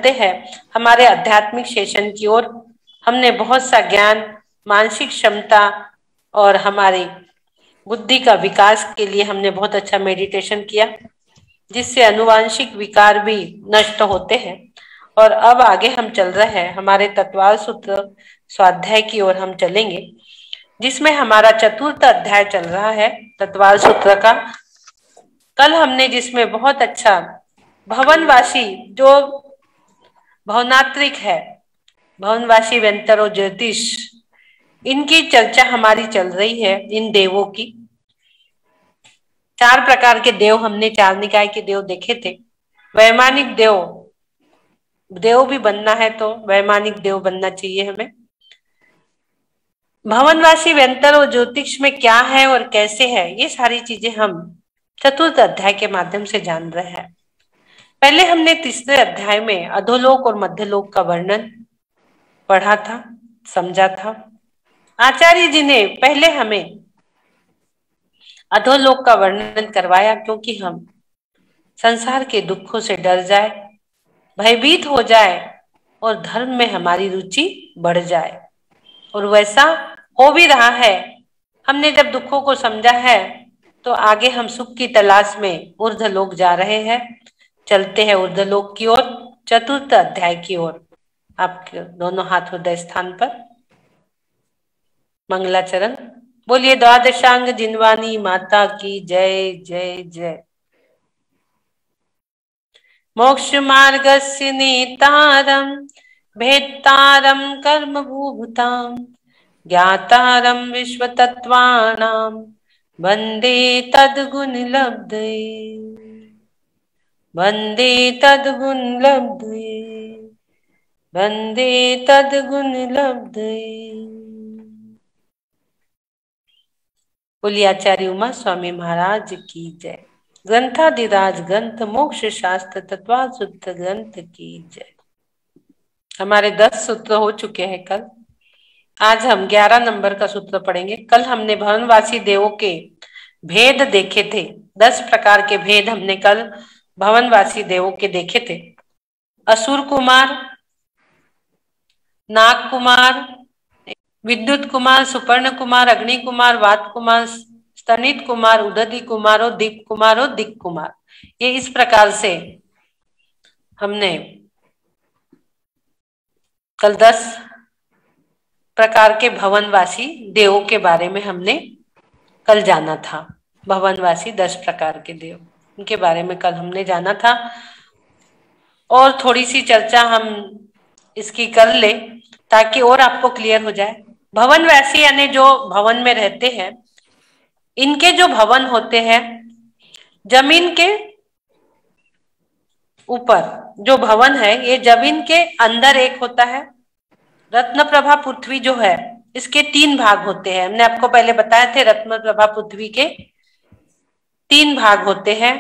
चलते हैं हमारे आध्यात्मिक सेशन की ओर। हमने बहुत सा ज्ञान, मानसिक क्षमता और हमारी बुद्धि का विकास के लिए हमने बहुत अच्छा मेडिटेशन किया, जिससे अनुवांशिक विकार भी नष्ट होते हैं। और अब आगे हम चल रहे हैं हमारे तत्वाल सूत्र स्वाध्याय की ओर हम चलेंगे, जिसमें हमारा चतुर्थ अध्याय चल रहा है तत्वाल सूत्र का। कल हमने जिसमें बहुत अच्छा भवनवासी जो भवनात्रिक है, भवनवासी वेंतर और ज्योतिष, इनकी चर्चा हमारी चल रही है। इन देवों की 4 प्रकार के देव हमने 4 निकाय के देव देखे थे। वैमानिक देव भी बनना है तो वैमानिक देव बनना चाहिए हमें। भवनवासी वेंतर और ज्योतिष में क्या है और कैसे है, ये सारी चीजें हम चतुर्थ अध्याय के माध्यम से जान रहे हैं। पहले हमने तीसरे अध्याय में अधोलोक और मध्यलोक का वर्णन पढ़ा था, समझा था। आचार्य जी ने पहले हमें अधोलोक का वर्णन करवाया, क्योंकि हम संसार के दुखों से डर जाए, भयभीत हो जाए और धर्म में हमारी रुचि बढ़ जाए। और वैसा हो भी रहा है। हमने जब दुखों को समझा है तो आगे हम सुख की तलाश में ऊर्ध्वलोक जा रहे हैं। चलते हैं ऊर्ध्वलोक की ओर, चतुर्थ अध्याय की ओर। आपके दोनों हाथ हृदय स्थान पर, मंगलाचरण बोलिए। द्वादशांग जिनवानी माता की जय जय जय। मोक्ष मार्गस्य नेतारं भेत्तारं कर्म भूभुतां ज्ञातारं विश्वतत्त्वानां वन्दे तद्गुणलब्धये, वन्दे तद्गुणलब्धये, वन्दे तद्गुणलब्धये। बोलिए आचार्य उमा स्वामी महाराज की जय। ग्रंथाधिराज ग्रंथ मोक्ष शास्त्र तत्वाल सूत्र ग्रंथ की जय। हमारे 10 सूत्र हो चुके हैं कल। आज हम 11 नंबर का सूत्र पढ़ेंगे। कल हमने भवनवासी देवों के भेद देखे थे। 10 प्रकार के भेद हमने कल भवनवासी देवों के देखे थे। असुर कुमार, नाग कुमार, विद्युत कुमार, सुपर्ण कुमार, अग्नि कुमार, वात कुमार, स्तनित कुमार, उदधि कुमार और दीप कुमार और दिक कुमार। ये इस प्रकार से हमने कल 10 प्रकार के भवनवासी देवों के बारे में हमने कल जाना था। भवनवासी 10 प्रकार के देव, उनके बारे में कल हमने जाना था। और थोड़ी सी चर्चा हम इसकी कर ले ताकि और आपको क्लियर हो जाए। भवनवासी यानी जो भवन में रहते हैं, इनके जो भवन होते हैं जमीन के ऊपर जो भवन है, ये जमीन के अंदर एक होता है। रत्न प्रभा पृथ्वी जो है, इसके 3 भाग होते हैं। हमने आपको पहले बताए थे रत्न प्रभा पृथ्वी के 3 भाग होते हैं।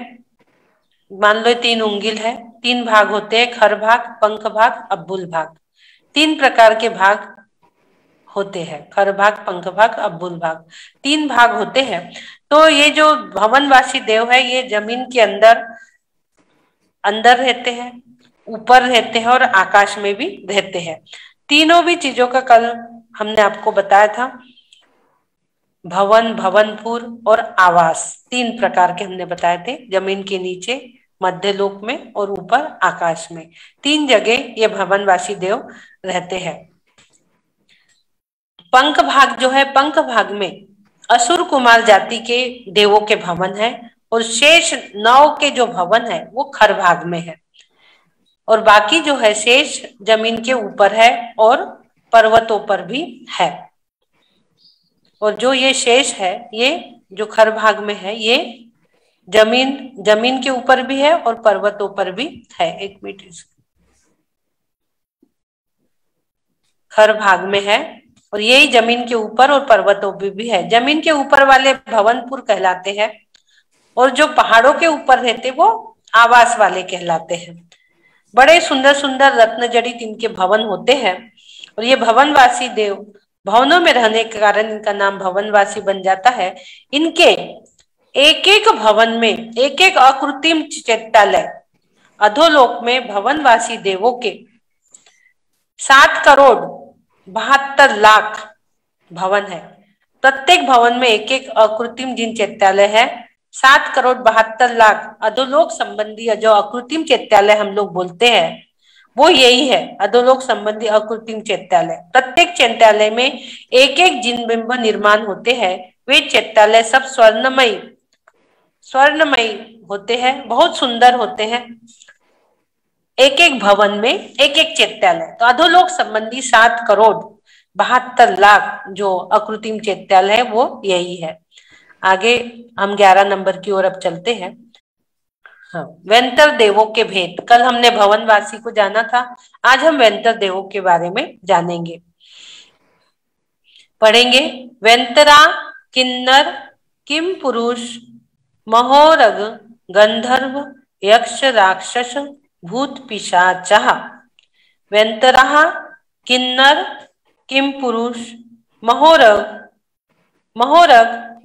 मान लो 3 उंगिल है, 3 भाग होते हैं, खर भाग, पंख भाग, अब्बुल भाग। 3 प्रकार के भाग होते हैं, खर भाग, पंख भाग, अब्बुल भाग, 3 भाग होते हैं। तो ये जो भवनवासी देव है, ये जमीन के अंदर रहते हैं, ऊपर रहते हैं और आकाश में भी रहते हैं। तीनों भी चीजों का कल हमने आपको बताया था। भवन, भवनपुर और आवास 3 प्रकार के हमने बताए थे। जमीन के नीचे, मध्यलोक में और ऊपर आकाश में, 3 जगह ये भवनवासी देव रहते हैं। पंख भाग जो है, पंख भाग में असुर कुमार जाति के देवों के भवन है और शेष 9 के जो भवन है वो खर भाग में है। और बाकी जो है शेष जमीन के ऊपर है और पर्वतों पर भी है। और जो ये शेष है, ये जो खर भाग में है, ये जमीन के ऊपर भी है और पर्वतों पर भी है। 1 मिनट, खर भाग में है और यही जमीन के ऊपर और पर्वतों पे भी है। जमीन के ऊपर वाले भवनपुर कहलाते हैं और जो पहाड़ों के ऊपर रहते वो आवास वाले कहलाते हैं। बड़े सुंदर सुंदर रत्न जड़ित इनके भवन होते हैं। और ये भवनवासी देव भवनों में रहने के कारण इनका नाम भवनवासी बन जाता है। इनके एक एक भवन में एक एक अकृत्रिम चैत्यालय अधोलोक में भवनवासी देवों के 7,72,00,000 भवन है। प्रत्येक भवन में एक एक अकृत्रिम जिन चैत्यालय है। 7,72,00,000 अधोलोक संबंधी जो अकृत्रिम चैत्यालय हम लोग बोलते हैं वो यही है, अधोलोक संबंधी अकृत्रिम चैत्यालय। प्रत्येक चैत्यालय में एक एक जिन बिंब निर्माण होते हैं। वे चैत्यालय सब स्वर्णमयी होते हैं, बहुत सुंदर होते हैं। एक एक भवन में एक एक चैत्यालय। तो अधोलोक संबंधी 7,72,00,000 जो अकृत्रिम चैत्यालय है वो यही है। आगे हम 11 नंबर की ओर अब चलते हैं। हाँ, वेंतर देवों के भेद। कल हमने भवनवासी को जाना था, आज हम वेंतर देवों के बारे में जानेंगे, पढ़ेंगे। वेंतरा किन्नर किम पुरुष महोरग गंधर्व यक्ष राक्षस भूत पिशाचः। वेंतरः किन्नर किम पुरुष महोरग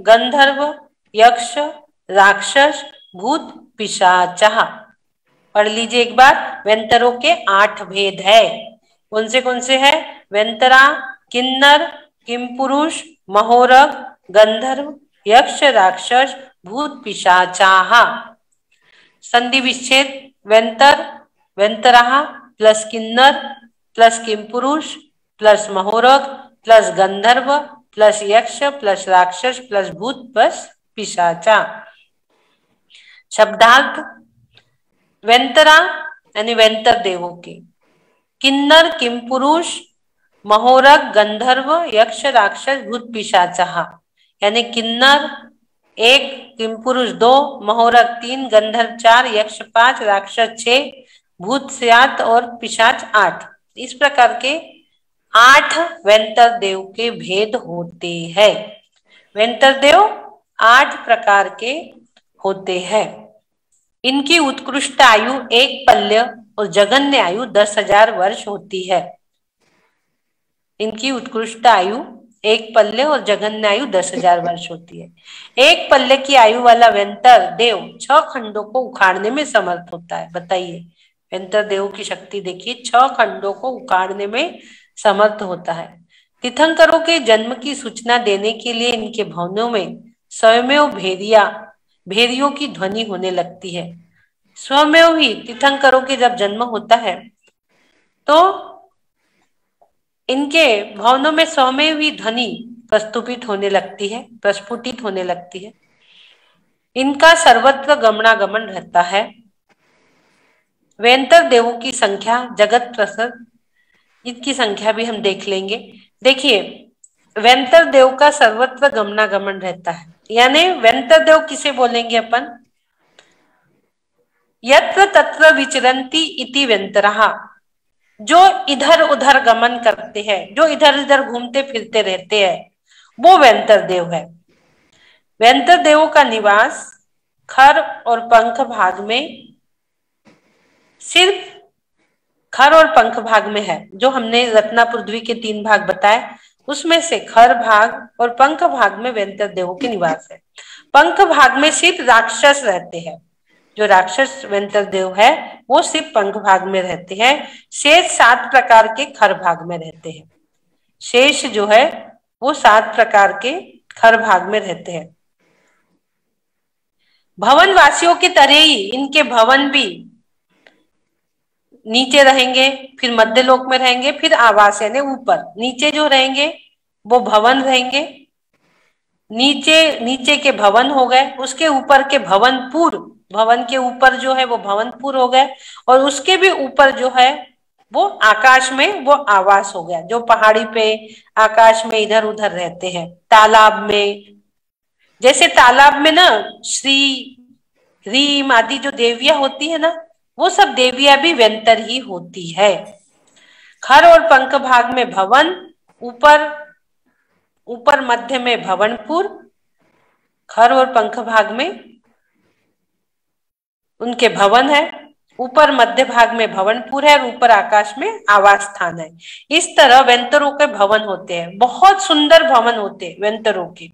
गंधर्व यक्ष राक्षस भूत पिशाचः। पढ़ लीजिए एक बार। वेंतरों के 8 भेद है। कौन से है? वेंतरा किन्नर किम पुरुष महोरग गंधर्व यक्ष राक्षस भूत पिशाचाः। संधि विच्छेद। वेंतरः प्लस किन्नर प्लस किम पुरुष प्लस महोरग प्लस गंधर्व प्लस यक्ष प्लस राक्षस प्लस भूत प्लस पिशाचा। शब्दार्थ। वेंतरा यानी वेंतर देवों के, किन्नर किम पुरुष महोरग गंधर्व यक्ष राक्षस भूत पिशाचः। यानी किन्नर 1, किम पुरुष 2, महोरग 3, गंधर्व 4, यक्ष 5, राक्षस 6, भूत 7 और पिशाच 8। इस प्रकार के 8 वेंतर देव के भेद होते हैं। वेंतर देव 8 प्रकार के होते हैं। इनकी उत्कृष्ट आयु 1 पल्य और जघन्य आयु 10,000 वर्ष होती है। इनकी उत्कृष्ट आयु 1 पल्ले और जघन्य आयु 10,000 वर्ष होती है। 1 पल्ले की आयु वाला वेंतर देव 6 खंडों को उखाड़ने में समर्थ होता है। बताइए, वेंतर देव की शक्ति देखिए, 6 खंडों को उखाड़ने में समर्थ होता है। तीर्थंकरों के जन्म की सूचना देने के लिए इनके भवनों में स्वयमेव भेरियों की ध्वनि होने लगती है। स्वयमेव ही तीर्थंकरों के जब जन्म होता है तो इनके भवनों में स्वयमेव ही ध्वनि प्रस्फुटित होने लगती है। इनका सर्वत्र गमनागमन रहता है। वेंतर देवों की संख्या जगत प्रसिद्ध, इनकी संख्या भी हम देख लेंगे। देखिए, वेंतर देव का सर्वत्र गमनागमन रहता है, यानी वेंतर देव किसे बोलेंगे अपन? यत्र तत्र विचरन्ति इति वेंतरः। जो इधर उधर गमन करते हैं, जो इधर उधर घूमते फिरते रहते हैं, वो वेंतर देव है। वेंतर देवों का निवास खर और पंख भाग में, सिर्फ खर और पंख भाग में है। जो हमने रत्ना पृथ्वी के 3 भाग बताए, उसमें से खर भाग और पंख भाग में वेंतर देवों के निवास है। पंख भाग में सिर्फ राक्षस रहते हैं। जो राक्षस वेंतर देव है वो सिर्फ पंख भाग में रहते हैं। शेष 7 प्रकार के खर भाग में रहते हैं। शेष जो है वो 7 प्रकार के खर भाग में रहते हैं। भवन वासियों की तरह ही इनके भवन भी नीचे रहेंगे, फिर मध्य लोक में रहेंगे, फिर आवास यानी ऊपर। नीचे जो रहेंगे वो भवन रहेंगे, नीचे के भवन हो गए, उसके ऊपर के भवन के ऊपर जो है वो भवनपुर हो गए, और उसके भी ऊपर जो है वो आकाश में वो आवास हो गया। जो पहाड़ी पे आकाश में इधर उधर रहते हैं। तालाब में, जैसे तालाब में ना श्री रीम आदि जो देवियां होती है ना, वो सब देवियां भी वेंतर ही होती है। खर और पंख भाग में भवन, ऊपर मध्य में भवनपुर, खर और पंख भाग में उनके भवन है, ऊपर मध्य भाग में भवनपुर है और ऊपर आकाश में आवास स्थान है। इस तरह वेंतरों के भवन होते हैं। बहुत सुंदर भवन होते हैं वेंतरों के,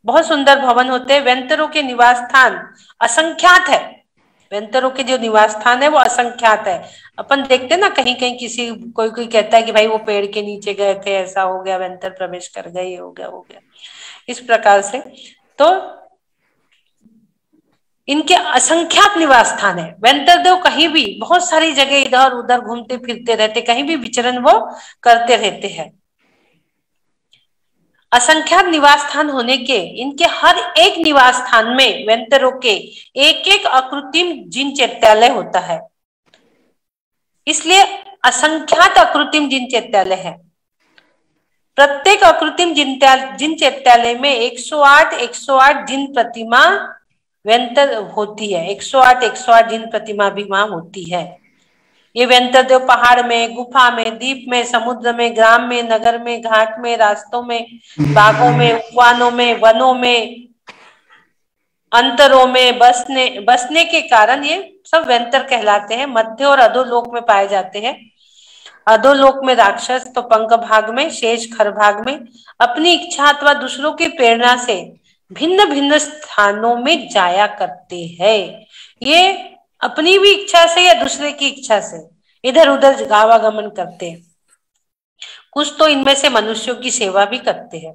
बहुत सुंदर भवन होते हैं। वेंतरों के निवास स्थान असंख्यात है। व्यंतरों के जो निवास स्थान है वो असंख्यात है। अपन देखते हैं ना, कहीं कहीं किसी कोई कोई कहता है कि भाई वो पेड़ के नीचे गए थे, ऐसा हो गया, व्यंतर प्रवेश कर गए, ये हो गया वो गया, इस प्रकार से। तो इनके असंख्यात निवास स्थान है। व्यंतर देव कहीं भी बहुत सारी जगह इधर उधर घूमते फिरते रहते, कहीं भी विचरण वो करते रहते हैं। असंख्यात निवास स्थान होने के इनके हर एक निवास स्थान में व्यंतरों के एक एक अकृत्रिम जिन चैत्यालय होता है, इसलिए असंख्यात अकृत्रिम जिन चैत्यालय है। प्रत्येक अकृत्रिम जिन चैत्यालय में 108 जिन प्रतिमा व्यंतर होती है। 108 जिन प्रतिमा भी वहां होती है। ये व्यंतर देव पहाड़ में, गुफा में, द्वीप में, समुद्र में, ग्राम में, नगर में, घाट में, रास्तों में, बागों में, उपवनों में, वनों में, अंतरों में बसने के कारण ये सब व्यंतर कहलाते हैं। मध्य और अधोलोक में पाए जाते हैं। अधोलोक में राक्षस तो पंख भाग में, शेष खर भाग में अपनी इच्छा अथवा दूसरों की प्रेरणा से भिन्न भिन्न स्थानों में जाया करते हैं। ये अपनी भी इच्छा से या दूसरे की इच्छा से इधर उधर आवागमन करते हैं। कुछ तो इनमें से मनुष्यों की सेवा भी करते हैं।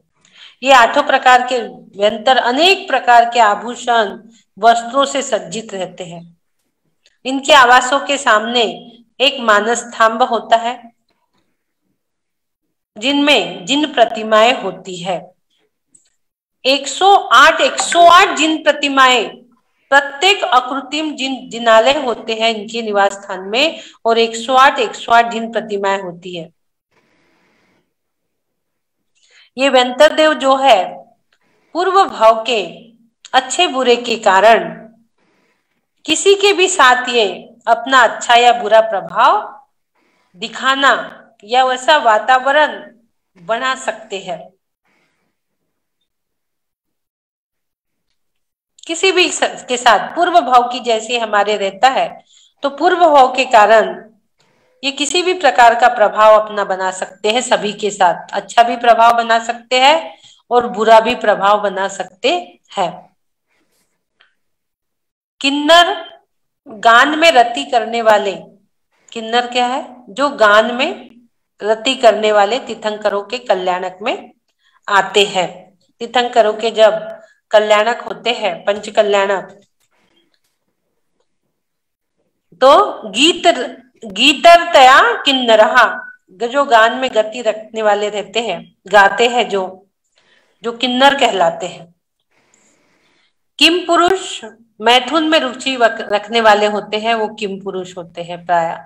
ये 8 प्रकार के व्यंतर अनेक प्रकार के आभूषण वस्त्रों से सज्जित रहते हैं। इनके आवासों के सामने एक मानस स्तंभ होता है जिनमें जिन प्रतिमाएं होती है। 108 जिन प्रतिमाएं प्रत्येक अकृत्रिम जिनालय होते हैं इनके निवास स्थान में, और 108 जिन प्रतिमाएं होती है। ये व्यंतर देव जो है पूर्व भाव के अच्छे बुरे के कारण किसी के भी साथ ये अपना अच्छा या बुरा प्रभाव दिखाना या वैसा वातावरण बना सकते हैं। किसी भी के साथ पूर्व भाव की जैसे हमारे रहता है, तो पूर्व भाव के कारण ये किसी भी प्रकार का प्रभाव अपना बना सकते हैं। सभी के साथ अच्छा भी प्रभाव बना सकते हैं और बुरा भी प्रभाव बना सकते हैं। किन्नर गान में रति करने वाले, किन्नर क्या है? जो गान में रति करने वाले तीर्थंकरों के कल्याणक में आते हैं। तीर्थंकरों के जब कल्याणक होते हैं, पंच कल्याणक, तो गीतरतया किन्नरहा, जो गान में गति रखने वाले रहते हैं, गाते हैं, जो किन्नर कहलाते हैं। किम पुरुष मैथुन में रुचि रखने वाले होते हैं, वो किम पुरुष होते हैं प्राय।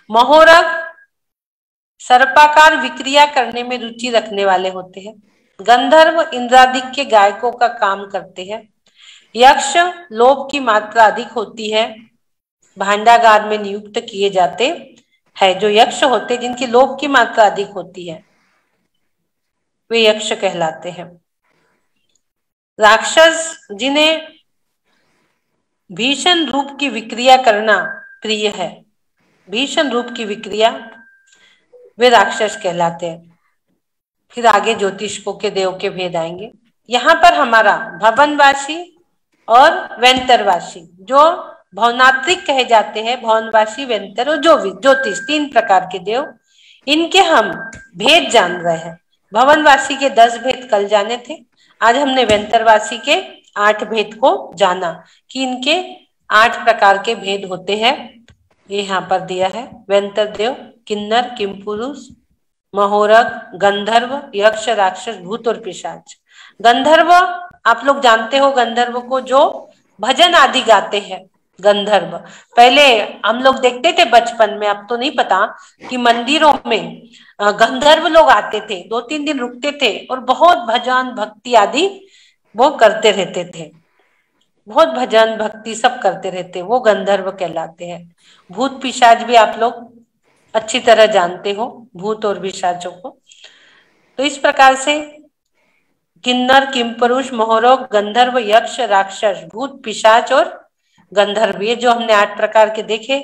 महोरग सर्पाकार विक्रिया करने में रुचि रखने वाले होते हैं। गंधर्व इंद्रादिक के गायकों का काम करते हैं। यक्ष लोभ की मात्रा अधिक होती है, भांडागार में नियुक्त किए जाते हैं। जो यक्ष होते, जिनकी लोभ की मात्रा अधिक होती है, वे यक्ष कहलाते हैं। राक्षस जिन्हें भीषण रूप की विक्रिया करना प्रिय है, भीषण रूप की विक्रिया, वे राक्षस कहलाते हैं। फिर आगे ज्योतिषकों के देव के भेद आएंगे। यहाँ पर हमारा भवनवासी और व्यंतरवासी, जो भवनात्रिक कहे जाते हैं, भवनवासी, व्यंतर और ज्योतिष, 3 प्रकार के देव, इनके हम भेद जान रहे हैं। भवनवासी के 10 भेद कल जाने थे, आज हमने व्यंतरवासी के 8 भेद को जाना कि इनके 8 प्रकार के भेद होते हैं। ये यहाँ पर दिया है। व्यंतर देव किन्नर, किमपुरुष, महोरग, गंधर्व, यक्ष, राक्षस, भूत और पिशाच। गंधर्व आप लोग जानते हो, गंधर्व को जो भजन आदि गाते हैं गंधर्व। पहले हम लोग देखते थे बचपन में, अब तो नहीं पता, कि मंदिरों में गंधर्व लोग आते थे, 2-3 दिन रुकते थे और बहुत भजन भक्ति आदि वो करते रहते थे। बहुत भजन भक्ति सब करते रहते, वो गंधर्व कहलाते हैं। भूत पिशाच भी आप लोग अच्छी तरह जानते हो, भूत और पिशाचों को। तो इस प्रकार से किन्नर, किमपुरुष, महोरग, गंधर्व, यक्ष, राक्षस, भूत, पिशाच और गंधर्व, ये जो हमने 8 प्रकार के देखे,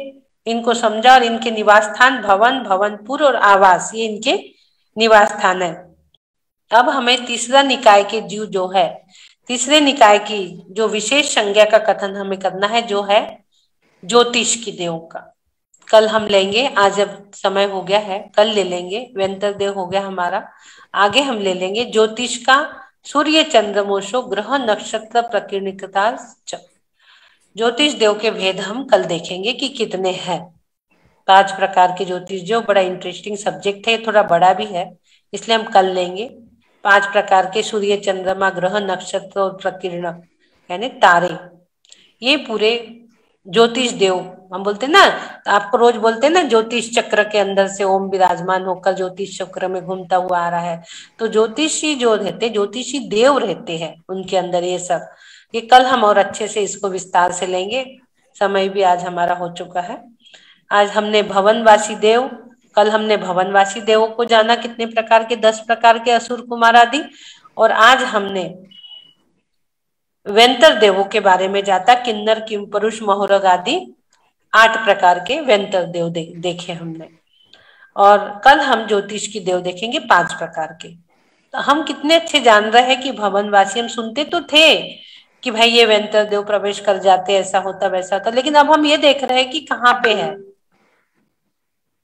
इनको समझा। और इनके निवास स्थान भवन, भवनपुर और आवास, ये इनके निवास स्थान है। अब हमें तीसरा निकाय के जीव जो है, तीसरे निकाय की जो विशेष संज्ञा का कथन हमें करना है, जो है ज्योतिष की देव का कल हम लेंगे। आज अब समय हो गया है, कल ले लेंगे। व्यंतर देव हो गया हमारा। आगे हम ले लेंगे ज्योतिष का सूर्य चंद्रमोशो ग्रह नक्षत्र प्रकीर्णिकता। ज्योतिष देव के भेद हम कल देखेंगे कि कितने हैं। 5 प्रकार के ज्योतिष जो बड़ा इंटरेस्टिंग सब्जेक्ट है, थोड़ा बड़ा भी है, इसलिए हम कल लेंगे। 5 प्रकार के सूर्य चंद्रमा ग्रह नक्षत्र और प्रकीर्ण यानी तारे, ये पूरे ज्योतिष देव हम बोलते हैं ना। तो आपको रोज बोलते हैं ना, ज्योतिष चक्र के अंदर से ओम विराजमान होकर ज्योतिष चक्र में घूमता हुआ आ रहा है। तो ज्योतिषी जो रहते, ज्योतिषी देव रहते हैं उनके अंदर ये सब। ये कल हम और अच्छे से इसको विस्तार से लेंगे। समय भी आज हमारा हो चुका है। आज हमने भवनवासी देव, कल हमने भवनवासी देवों को जाना, कितने प्रकार के, 10 प्रकार के असुर कुमार आदि। और आज हमने व्यंतर देवों के बारे में जाता, किन्नर किम पुरुष महोरग आदि 8 प्रकार के व्यंतर देव देखे हमने। और कल हम ज्योतिष की देव देखेंगे 5 प्रकार के। तो हम कितने अच्छे जान रहे हैं कि भवनवासी, हम सुनते तो थे कि भाई ये व्यंतर देव प्रवेश कर जाते, ऐसा होता वैसा होता, लेकिन अब हम ये देख रहे हैं कि कहाँ पे है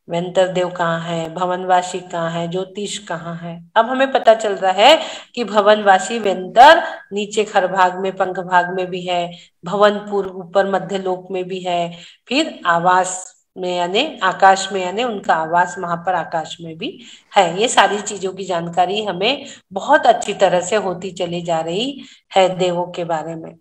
व्यंतर देव, कहाँ है भवनवासी, कहाँ है ज्योतिष, कहाँ है। अब हमें पता चल रहा है कि भवनवासी व्यंतर नीचे खर भाग में, पंख भाग में भी है, भवनपुर ऊपर मध्य लोक में भी है, फिर आवास में यानी आकाश में, यानी उनका आवास वहां पर आकाश में भी है। ये सारी चीजों की जानकारी हमें बहुत अच्छी तरह से होती चली जा रही है देवों के बारे में।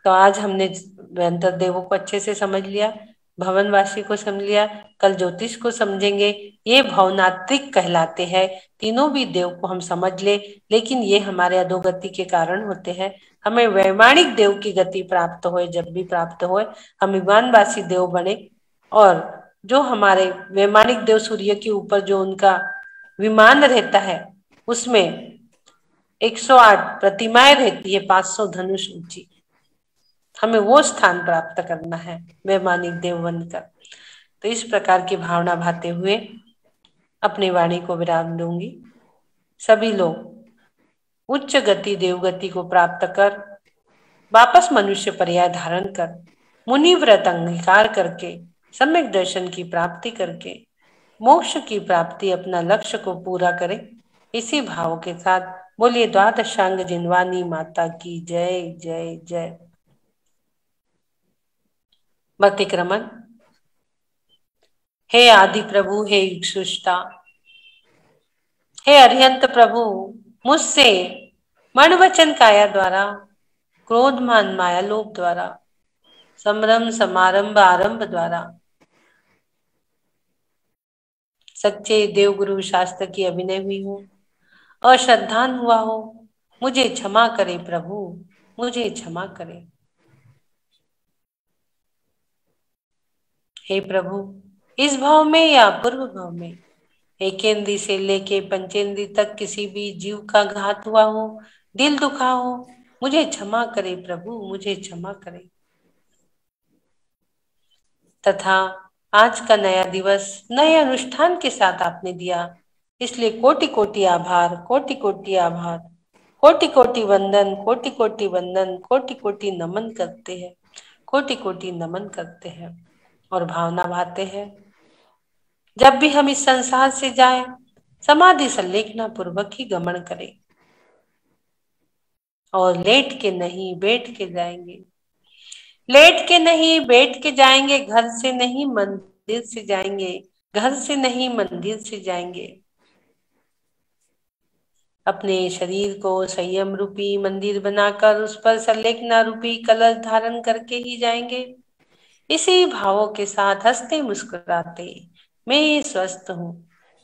तो आज हमने व्यंतर देवों को अच्छे से समझ लिया, भवनवासी को समझ लिया, कल ज्योतिष को समझेंगे। ये भवनात्रिक कहलाते हैं। तीनों भी देव को हम समझ ले, लेकिन ये हमारे अधोगति के कारण होते हैं। हमें वैमानिक देव की गति प्राप्त हो, जब भी प्राप्त हो हम विमानवासी देव बने। और जो हमारे वैमानिक देव सूर्य के ऊपर जो उनका विमान रहता है, उसमें 108 प्रतिमाएं रहती है, 500 धनुष ऊंची। हमें वो स्थान प्राप्त करना है वैमानिक देव बनकर। तो इस प्रकार की भावना भाते हुए अपनी वाणी को विराम दूंगी। सभी लोग उच्च गति देवगति को प्राप्त कर वापस मनुष्य पर्याय धारण कर मुनि व्रत अंगीकार करके सम्यक दर्शन की प्राप्ति करके मोक्ष की प्राप्ति अपना लक्ष्य को पूरा करें। इसी भाव के साथ बोलिए द्वादशांग जिनवानी माता की जय जय जय। भक्तिक्रमण। हे आदि प्रभु, हे युगसृष्टा, हे अरिहंत प्रभु, मुझसे मन वचन काया द्वारा, क्रोधमान माया लोभ द्वारा, संभ्रम समारंभ आरंभ द्वारा, सच्चे देव गुरु शास्त्र की अभिनय हुई हो, अश्रद्धान हुआ हो, मुझे क्षमा करे प्रभु, मुझे क्षमा करे। हे प्रभु, इस भाव में या पूर्व भाव में एकेंद्री से लेके पंचेंद्री तक किसी भी जीव का घात हुआ हो, दिल दुखा हो, मुझे क्षमा करे प्रभु, मुझे क्षमा करे। तथा आज का नया दिवस नए अनुष्ठान के साथ आपने दिया, इसलिए कोटि कोटि आभार, कोटि कोटि आभार, कोटि कोटि वंदन, कोटि कोटि वंदन, कोटि कोटि नमन करते हैं, कोटि कोटि नमन करते हैं। और भावना भाते हैं, जब भी हम इस संसार से जाएं, समाधि संलेखना पूर्वक ही गमन करें और लेट के नहीं बैठ के जाएंगे, लेट के नहीं बैठ के जाएंगे, घर से नहीं मंदिर से जाएंगे, घर से नहीं मंदिर से जाएंगे। अपने शरीर को संयम रूपी मंदिर बनाकर उस पर संलेखना रूपी कलश धारण करके ही जाएंगे। इसी भावों के साथ हंसते मुस्कुराते, मैं स्वस्थ हूँ,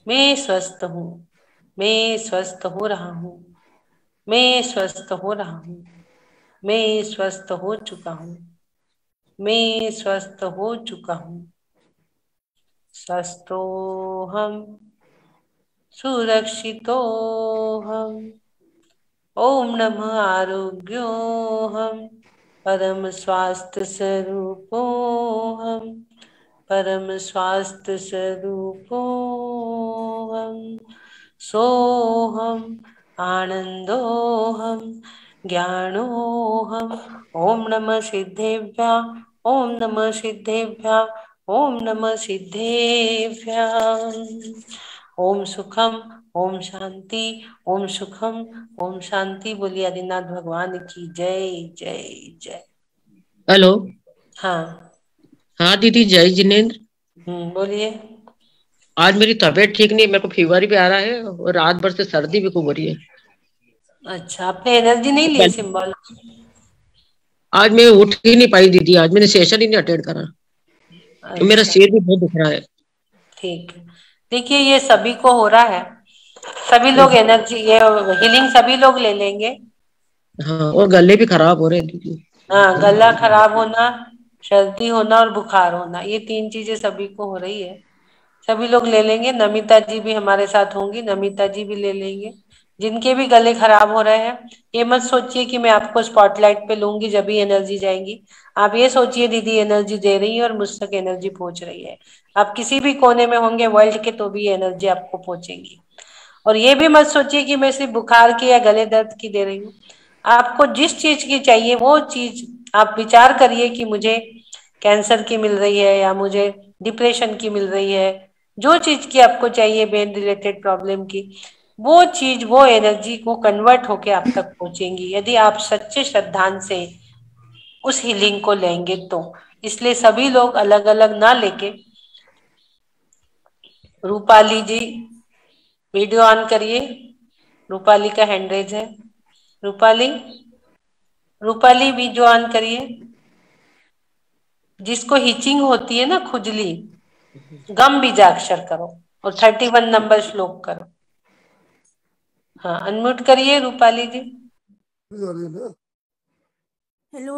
मैं स्वस्थ हूँ, मैं स्वस्थ हो रहा हूँ, मैं स्वस्थ हो रहा हूँ, मैं स्वस्थ हो चुका हूँ, मैं स्वस्थ हो चुका हूँ। स्वस्थो हम, सुरक्षितो हम, ओम नमः आरोग्यो हम, परम स्वास्थ्य स्वरूपो हम, परम स्वास्थ्य स्वरूपो हम, सोहम आनंदोहम ज्ञानोहम। ओम नमः सिद्धेभ्या, ओम नमः सिद्धेभ्यः, ओम नमः सिद्धेभ्यः। ओम सुखम, ओम शांति, ओम सुखम, ओम शांति। बोलिए आदिनाथ भगवान की जय जय जय। हेलो। हाँ। हाँ दीदी, जय जिनेन्द्र। बोलिए। आज मेरी तबीयत ठीक नहीं है, मेरे को फीवर भी आ रहा है और रात भर से सर्दी भी खूब हो रही है। अच्छा, आपने एनर्जी नहीं ली सिंबल? आज मैं उठ ही नहीं पाई दीदी, आज मैंने सेशन ही नहीं अटेंड करा। मेरा अच्छा, सिर भी बहुत दुख रहा है। ठीक है। देखिए, ये सभी को हो रहा है। सभी लोग एनर्जी, ये हीलिंग सभी लोग ले लेंगे। हाँ, और गले भी खराब हो रहे हैं दीदी। हाँ, गला खराब होना, सर्दी होना और बुखार होना, ये तीन चीजें सभी को हो रही है। सभी लोग ले लेंगे। नमिता जी भी हमारे साथ होंगी, नमिता जी भी ले लेंगे। जिनके भी गले खराब हो रहे हैं, ये मत सोचिए कि मैं आपको स्पॉटलाइट पे लूंगी जब भी एनर्जी जाएंगी। आप ये सोचिए दीदी एनर्जी दे रही है और मुझ तक एनर्जी पहुंच रही है। आप किसी भी कोने में होंगे वर्ल्ड के, तो भी एनर्जी आपको पहुंचेगी। और ये भी मत सोचिए कि मैं सिर्फ बुखार की या गले दर्द की दे रही हूँ। आपको जिस चीज की चाहिए वो चीज आप विचार करिए कि मुझे कैंसर की मिल रही है या मुझे डिप्रेशन की मिल रही है। जो चीज की आपको चाहिए, ब्रेन रिलेटेड प्रॉब्लम की, वो चीज, वो एनर्जी को कन्वर्ट होके आप तक पहुंचेंगी, यदि आप सच्चे श्रद्धान से उस हीलिंग को लेंगे तो। इसलिए सभी लोग अलग अलग ना लेके, रूपाली जी वीडियो ऑन करिए। रूपाली का हैंड रेज है। रूपाली, रूपाली वीडियो ऑन करिए। जिसको हिचिंग होती है ना, खुजली, गम बीजाक्षर करो और 31 नंबर श्लोक करो। हाँ, अनम्यूट करिए रूपाली जी। हेलो।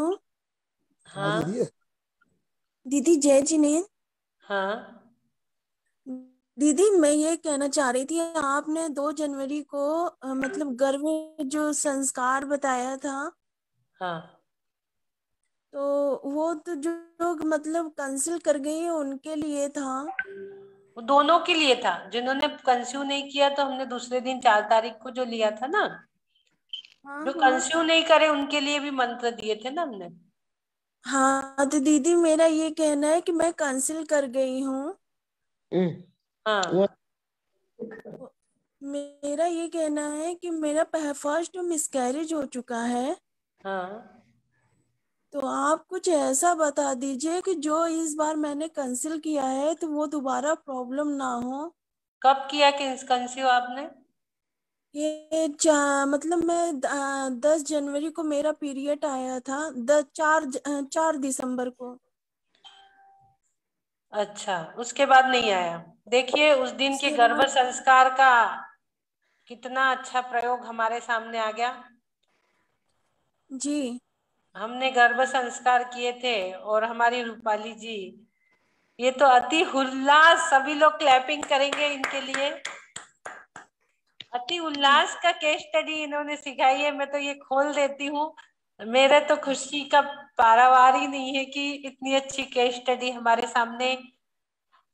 हाँ दीदी जय जिनेन्द्र। हाँ दीदी मैं ये कहना चाह रही थी, आपने 2 जनवरी को मतलब गर्भ जो संस्कार बताया था, हाँ। तो वो तो जो लोग मतलब कैंसिल कर गए हैं उनके लिए था। वो दोनों के लिए था। जिन्होंने कंस्यू नहीं किया तो हमने दूसरे दिन 4 तारीख को जो लिया था ना, हाँ जो हाँ। कंस्यू नहीं करे उनके लिए भी मंत्र दिए थे ना हमने। हाँ तो दीदी मेरा ये कहना है कि मैं कैंसिल कर गई हूँ। हम्म, वो हाँ मेरा ये कहना है कि मेरा फर्स्ट मिसकैरेज हो चुका है। हाँ। तो आप कुछ ऐसा बता दीजिए कि जो इस बार मैंने कैंसिल किया है तो वो दोबारा प्रॉब्लम ना हो। कब किया कंस्यू आपने? ये मतलब मैं 10 जनवरी को मेरा पीरियड आया था, 4 दिसंबर को। अच्छा, उसके बाद नहीं आया। देखिए, उस दिन के उसके गर्भ बाद संस्कार का कितना अच्छा प्रयोग हमारे सामने आ गया। जी। हमने गर्भ संस्कार किए थे और हमारी रूपाली जी, ये तो अति उल्लास, सभी लोग क्लैपिंग करेंगे इनके लिए। अति जी उल्लास का केस स्टडी इन्होंने सिखाई है। मैं तो ये खोल देती हूँ, मेरे तो खुशी का पारावार ही नहीं है कि इतनी अच्छी केस स्टडी हमारे सामने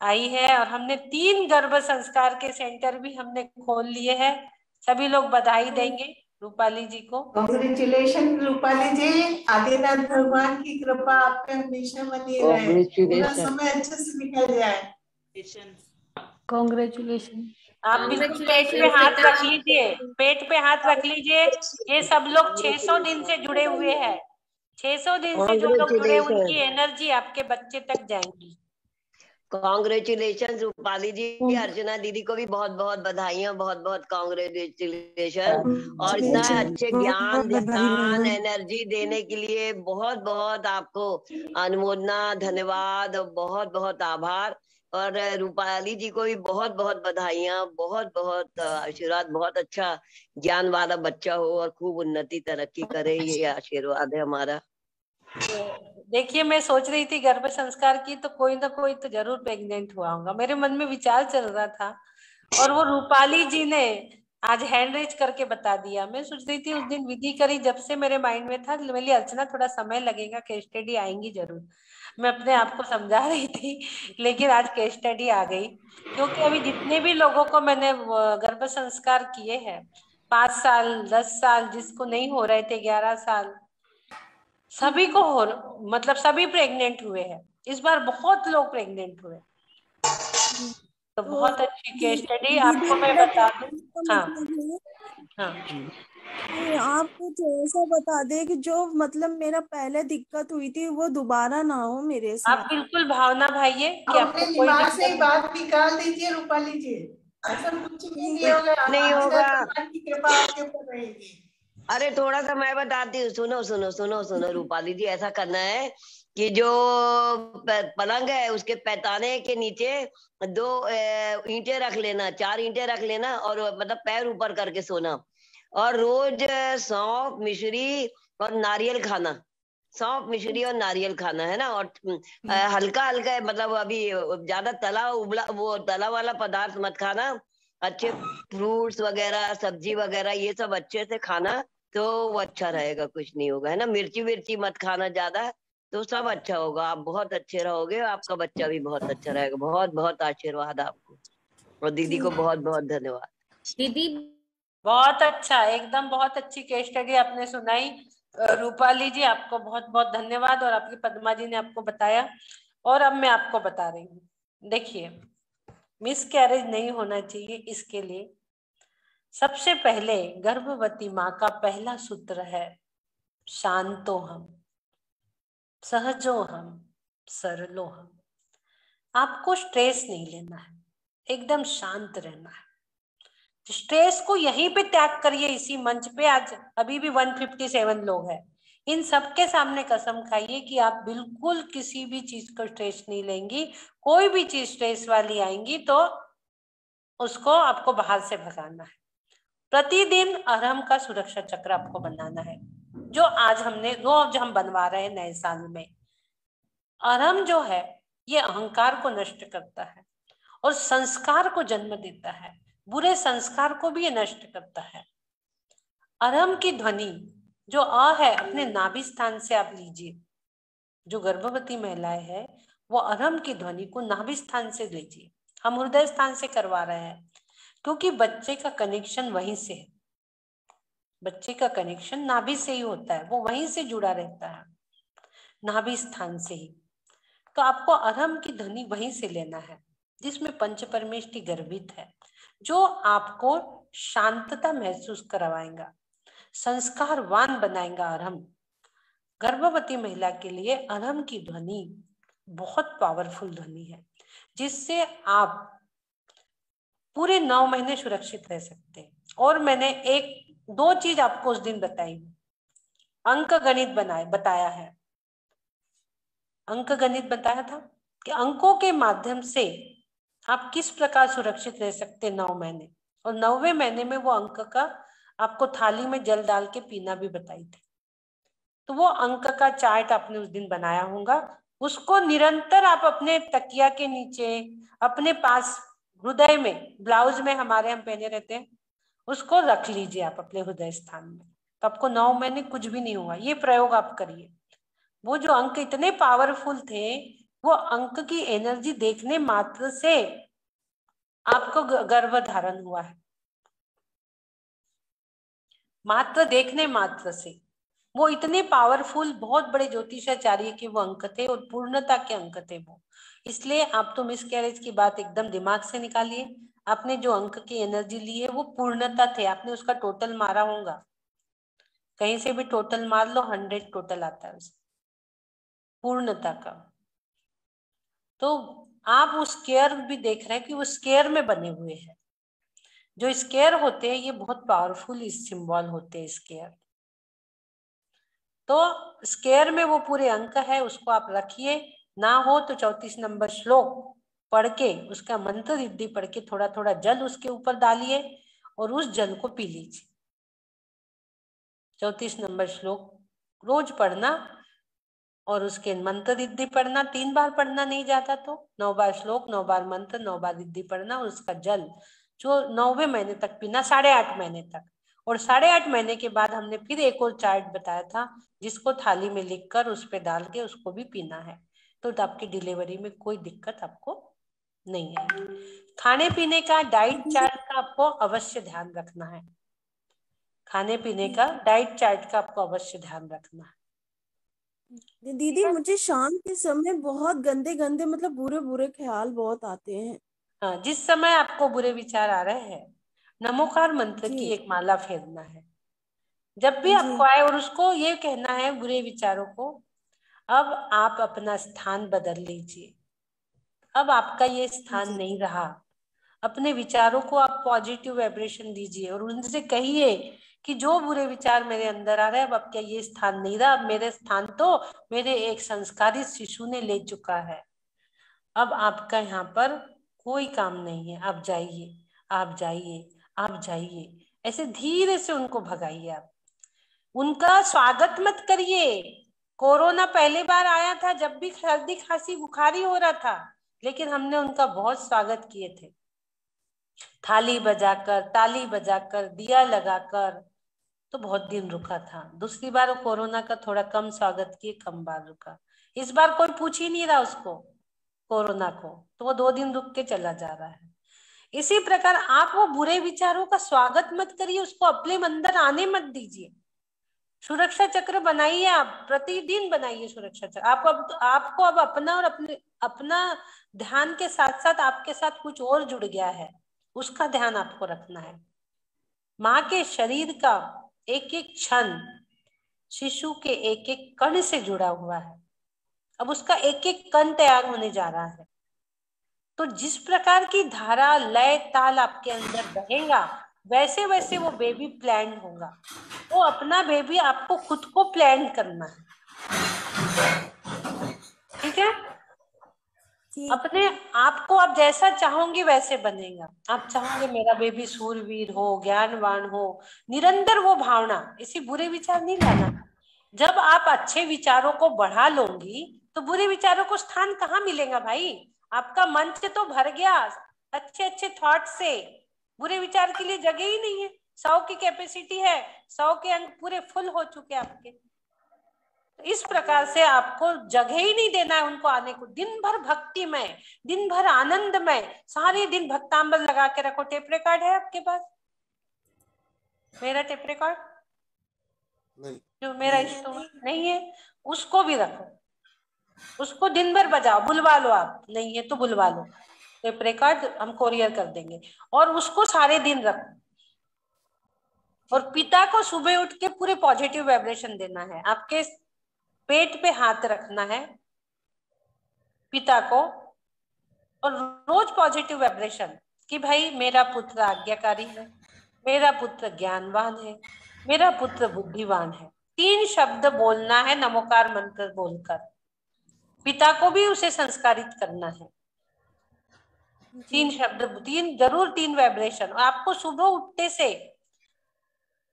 आई है। और हमने 3 गर्भ संस्कार के सेंटर भी हमने खोल लिए हैं। सभी लोग बधाई देंगे रूपाली जी को। कॉन्ग्रेचुलेशन रूपाली जी, आदिनाथ भगवान की कृपा आप पे हमेशा बनी रहे, पूरा समय अच्छे से निकल जाए। कॉन्ग्रेचुलेशन। आप बिल्कुल पेट पे हाथ रख लीजिए, पेट पे हाथ रख लीजिए। ये सब लोग 600 दिन से जुड़े हुए हैं। 600 दिन से जो लोग जुड़े, कांग्रेचुलेशन। उनकी एनर्जी आपके बच्चे तक जाएंगी। कांग्रेचुलेशन रूपाली जी, अर्चना दीदी को भी बहुत बहुत बधाइयाँ, बहुत बहुत कांग्रेचुलेशन। और इतना अच्छे ज्ञान ध्यान एनर्जी देने के लिए बहुत बहुत आपको अनुमोदना, धन्यवाद और बहुत बहुत आभार। और रूपाली जी को भी बहुत बहुत बधाइयाँ, बहुत बहुत आशीर्वाद। बहुत अच्छा ज्ञान वाला बच्चा हो और खूब उन्नति तरक्की करे, ये आशीर्वाद है हमारा। देखिए, मैं सोच रही थी गर्भ संस्कार की, तो कोई ना कोई तो जरूर प्रेग्नेंट हुआ होगा, मेरे मन में विचार चल रहा था। और वो रूपाली जी ने आज हैंड रेज करके बता दिया। मैं सोच रही थी उस दिन विधि करी, जब से मेरे माइंड में था, मेरी अर्चना थोड़ा समय लगेगा, केस स्टडी आएंगी जरूर, मैं अपने आप को समझा रही थी। लेकिन आज केस स्टडी आ गई, क्योंकि अभी जितने भी लोगों को मैंने गर्भ संस्कार किए हैं, 5 साल 10 साल, जिसको नहीं हो रहे थे 11 साल, सभी को हो, मतलब सभी प्रेग्नेंट हुए हैं इस बार, बहुत लोग प्रेग्नेंट हुए। तो बहुत अच्छी केस स्टडी आपको मैं बता दूं। हाँ हाँ आप कुछ ऐसा बता दे कि जो मतलब मेरा पहले दिक्कत हुई थी वो दोबारा ना हो मेरे आप साथ। बिल्कुल भावना भाइये कि अपने आपको कोई दिमाग से ही दिक्कत। बात निकाल दीजिए रूपाली जी, ऐसा कुछ भी नहीं कुछ होगा, नहीं आदित्य होगा। भगवान की कृपा आपके ऊपर रहेगी। अरे थोड़ा सा मैं बताती हूँ, सुनो सुनो सुनो सुनो रूपाली जी, ऐसा करना है कि जो पलंग है उसके पैताने के नीचे 2 ईंटें रख लेना, 4 ईंटें रख लेना, और मतलब पैर ऊपर करके सोना, और रोज सौंफ मिश्री और नारियल खाना, सौंफ मिश्री और नारियल खाना है ना, और हल्का हल्का, मतलब अभी ज्यादा तला उबला वो तला वाला पदार्थ मत खाना, अच्छे फ्रूट्स वगैरह सब्जी वगैरह ये सब अच्छे से खाना, तो वो अच्छा रहेगा, कुछ नहीं होगा, है ना। मिर्ची विर्ची मत खाना ज्यादा, तो सब अच्छा होगा, आप बहुत अच्छे रहोगे, आपका बच्चा भी बहुत अच्छा रहेगा। बहुत बहुत आशीर्वाद आपको, और दीदी को बहुत बहुत धन्यवाद। दीदी बहुत अच्छा, एकदम बहुत अच्छी केस स्टडी आपने सुनाई। रूपाली जी आपको बहुत बहुत धन्यवाद, और आपकी पद्मा जी ने आपको बताया। और अब मैं आपको बता रही हूँ, देखिए मिस कैरेज नहीं होना चाहिए, इसके लिए सबसे पहले गर्भवती माँ का पहला सूत्र है शांतो हम, सहजो हम, सरलो हम। आपको स्ट्रेस नहीं लेना है, एकदम शांत रहना है। स्ट्रेस को यहीं पे त्याग करिए, इसी मंच पे। आज अभी भी 157 लोग हैं, इन सबके सामने कसम खाइए कि आप बिल्कुल किसी भी चीज को स्ट्रेस नहीं लेंगी। कोई भी चीज स्ट्रेस वाली आएंगी तो उसको आपको बाहर से भगाना है। प्रतिदिन अरहम का सुरक्षा चक्र आपको बनाना है, जो आज हमने रोज हम बनवा रहे हैं नए साल में। अरहम जो है ये अहंकार को नष्ट करता है और संस्कार को जन्म देता है, बुरे संस्कार को भी ये नष्ट करता है। अरहम की ध्वनि जो अ है, अपने नाभि स्थान से आप लीजिए। जो गर्भवती महिलाएं है वो अरहम की ध्वनि को नाभि स्थान से लीजिए। हम हृदय स्थान से करवा रहे हैं, क्योंकि बच्चे का कनेक्शन वहीं से है। बच्चे का कनेक्शन नाभि से ही होता है, वो वहीं से जुड़ा रहता है, नाभि स्थान से ही। तो आपको अरहम की ध्वनि वहीं से लेना है, जिसमें पंच परमेष्टि गर्भित है, जो आपको शांतता महसूस करवाएगा, संस्कारवान बनाएगा। अरहम गर्भवती महिला के लिए अरहम की ध्वनि बहुत पावरफुल ध्वनि है, जिससे आप पूरे 9 महीने सुरक्षित रह सकते हैं। और मैंने 1-2 चीज आपको उस दिन बताई, अंक गणित बताया है। अंक गणित बताया था कि अंकों के माध्यम से आप किस प्रकार सुरक्षित रह सकते 9 महीने, और 9वें महीने में वो अंक का आपको थाली में जल डाल के पीना भी बताई थी। तो वो अंक का चार्ट आपने उस दिन बनाया होगा, उसको निरंतर आप अपने तकिया के नीचे, अपने पास, हृदय में, ब्लाउज में हमारे हम पहने रहते हैं, उसको रख लीजिए आप अपने हृदय स्थान में। तो आपको 9 महीने कुछ भी नहीं हुआ। ये प्रयोग आप करिए। वो जो अंक इतने पावरफुल थे, वो अंक की एनर्जी देखने मात्र से आपको गर्भ धारण हुआ है, मात्र देखने मात्र से। वो इतने पावरफुल, बहुत बड़े ज्योतिषाचार्य के वो अंक थे और पूर्णता के अंक थे वो। इसलिए आप तो मिस कैरेज की बात एकदम दिमाग से निकालिए। आपने जो अंक की एनर्जी ली है वो पूर्णता थे, आपने उसका टोटल मारा होगा, कहीं से भी टोटल मार लो, 100 टोटल आता है उसका, पूर्णता का। तो आप वो स्केयर भी देख रहे हैं कि वो स्केयर में बने हुए हैं। जो स्केयर होते हैं ये बहुत पावरफुल सिंबल होते हैं स्केयर। तो स्केयर में वो पूरे अंक है, उसको आप रखिए। ना हो तो 34 नंबर श्लोक पढ़ के, उसका मंत्र रिद्धि पढ़ के थोड़ा थोड़ा जल उसके ऊपर डालिए और उस जल को पी लीजिए। 34 नंबर श्लोक रोज पढ़ना और उसके मंत्र रिद्धि पढ़ना, 3 बार पढ़ना, नहीं जाता तो 9 बार श्लोक, 9 बार मंत्र, 9 बार रिद्धि पढ़ना, उसका जल जो 9वें महीने तक पीना, 8.5 महीने तक। और 8.5 महीने के बाद हमने फिर एक और चार्ट बताया था, जिसको थाली में लिखकर उस पर डाल के उसको भी पीना है। तो आपकी डिलीवरी में कोई दिक्कत आपको नहीं आएगी। खाने पीने का डाइट चार्ट का आपको अवश्य ध्यान रखना है। खाने पीने का डाइट चार्ट का आपको अवश्य ध्यान रखना है। दीदी मुझे शाम के समय बहुत गंदे गंदे मतलब बुरे बुरे ख्याल बहुत आते हैं। हाँ, जिस समय आपको बुरे विचार आ रहे हैं, नमोकार मंत्र की जी एक माला फेरना है जब भी जी आपको आए, और उसको ये कहना है बुरे विचारों को, अब आप अपना स्थान बदल लीजिए, अब आपका ये स्थान जी नहीं रहा। अपने विचारों को आप पॉजिटिव वाइब्रेशन दीजिए और उनसे कहिए कि जो बुरे विचार मेरे अंदर आ रहे हैं, अब आपका ये स्थान नहीं रहा, अब मेरे स्थान तो मेरे एक संस्कारित शिशु ने ले चुका है। अब आपका यहाँ पर कोई काम नहीं है, आप जाइए, आप जाइए, आप जाइए। ऐसे धीरे से उनको भगाइए। आप उनका स्वागत मत करिए। कोरोना पहली बार आया था जब भी सर्दी खांसी बुखारी हो रहा था, लेकिन हमने उनका बहुत स्वागत किए थे, थाली बजाकर, ताली बजाकर, दिया लगाकर। तो बहुत दिन रुका था। दूसरी बार वो कोरोना का थोड़ा कम स्वागत किए, कम बार रुका। इस बार कोई पूछ ही नहीं रहा उसको, कोरोना को, तो वो 2 दिन रुक के चला जा रहा है। इसी प्रकार आप वो बुरे विचारों का स्वागत मत करिए, उसको अपने अंदर आने मत दीजिए। सुरक्षा चक्र बनाइए, आप प्रतिदिन बनाइए सुरक्षा चक्र। आपको अब अपना और अपना ध्यान के साथ साथ आपके साथ कुछ और जुड़ गया है, उसका ध्यान आपको रखना है। माँ के शरीर का एक एक क्षण शिशु के एक एक कण से जुड़ा हुआ है। अब उसका एक एक कण तैयार होने जा रहा है। तो जिस प्रकार की धारा, लय, ताल आपके अंदर बहेगा, वैसे वैसे वो बेबी प्लान होगा। वो अपना बेबी आपको खुद को प्लान करना है, ठीक है? ठीक। अपने आप को आप जैसा चाहोगे वैसे बनेगा। आप चाहोगे मेरा बेबी सूरवीर हो, ज्ञानवान हो, निरंतर वो भावना, इसी बुरे विचार नहीं लाना। जब आप अच्छे विचारों को बढ़ा लोगी तो बुरे विचारों को स्थान कहाँ मिलेगा भाई? आपका मंच तो भर गया अच्छे अच्छे थॉट से, बुरे विचार के लिए जगह ही नहीं है। 100 की कैपेसिटी है, 100 के अंक पूरे फुल हो चुके आपके। तो इस प्रकार से आपको जगह ही नहीं देना है उनको आने को। दिन भर भक्तिमय, दिन भर आनंदमय, सारे दिन भक्तांबर लगा के रखो। टेप रिकॉर्ड है आपके पास? मेरा टेप रिकॉर्ड जो मेरा इंस्ट्रूमेंट नहीं है, उसको भी रखो, उसको दिन भर बजाओ, बुलवा लो। आप नहीं है तो बुलवा लो, टेप रिकॉर्ड हम कोरियर कर देंगे। और उसको सारे दिन रखो। और पिता को सुबह उठ के पूरे पॉजिटिव वाइब्रेशन देना है। आपके पेट पे हाथ रखना है पिता को, और रोज पॉजिटिव वाइब्रेशन कि भाई मेरा पुत्र आज्ञाकारी है, मेरा पुत्र ज्ञानवान है, मेरा पुत्र बुद्धिवान है। 3 शब्द बोलना है नमोकार मंत्र बोलकर। पिता को भी उसे संस्कारित करना है। 3 शब्द, 3 जरूर, 3 वाइब्रेशन। आपको सुबह उठते से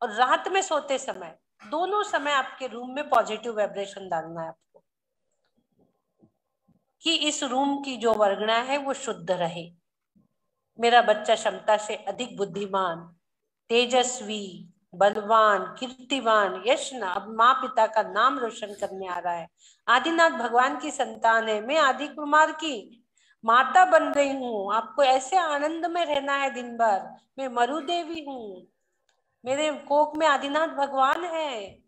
और रात में सोते समय, दोनों समय आपके रूम में पॉजिटिव वाइब्रेशन डालना है आपको, कि इस रूम की जो वर्गणा है वो शुद्ध रहे। मेरा बच्चा क्षमता से अधिक बुद्धिमान, तेजस्वी, बलवान, कीर्तिवान, यश, अब माँ पिता का नाम रोशन करने आ रहा है। आदिनाथ भगवान की संतान है, मैं आदि कुमार की माता बन रही हूँ। आपको ऐसे आनंद में रहना है दिन भर। मैं मरु देवी हूँ, मेरे कोख में आदिनाथ भगवान है।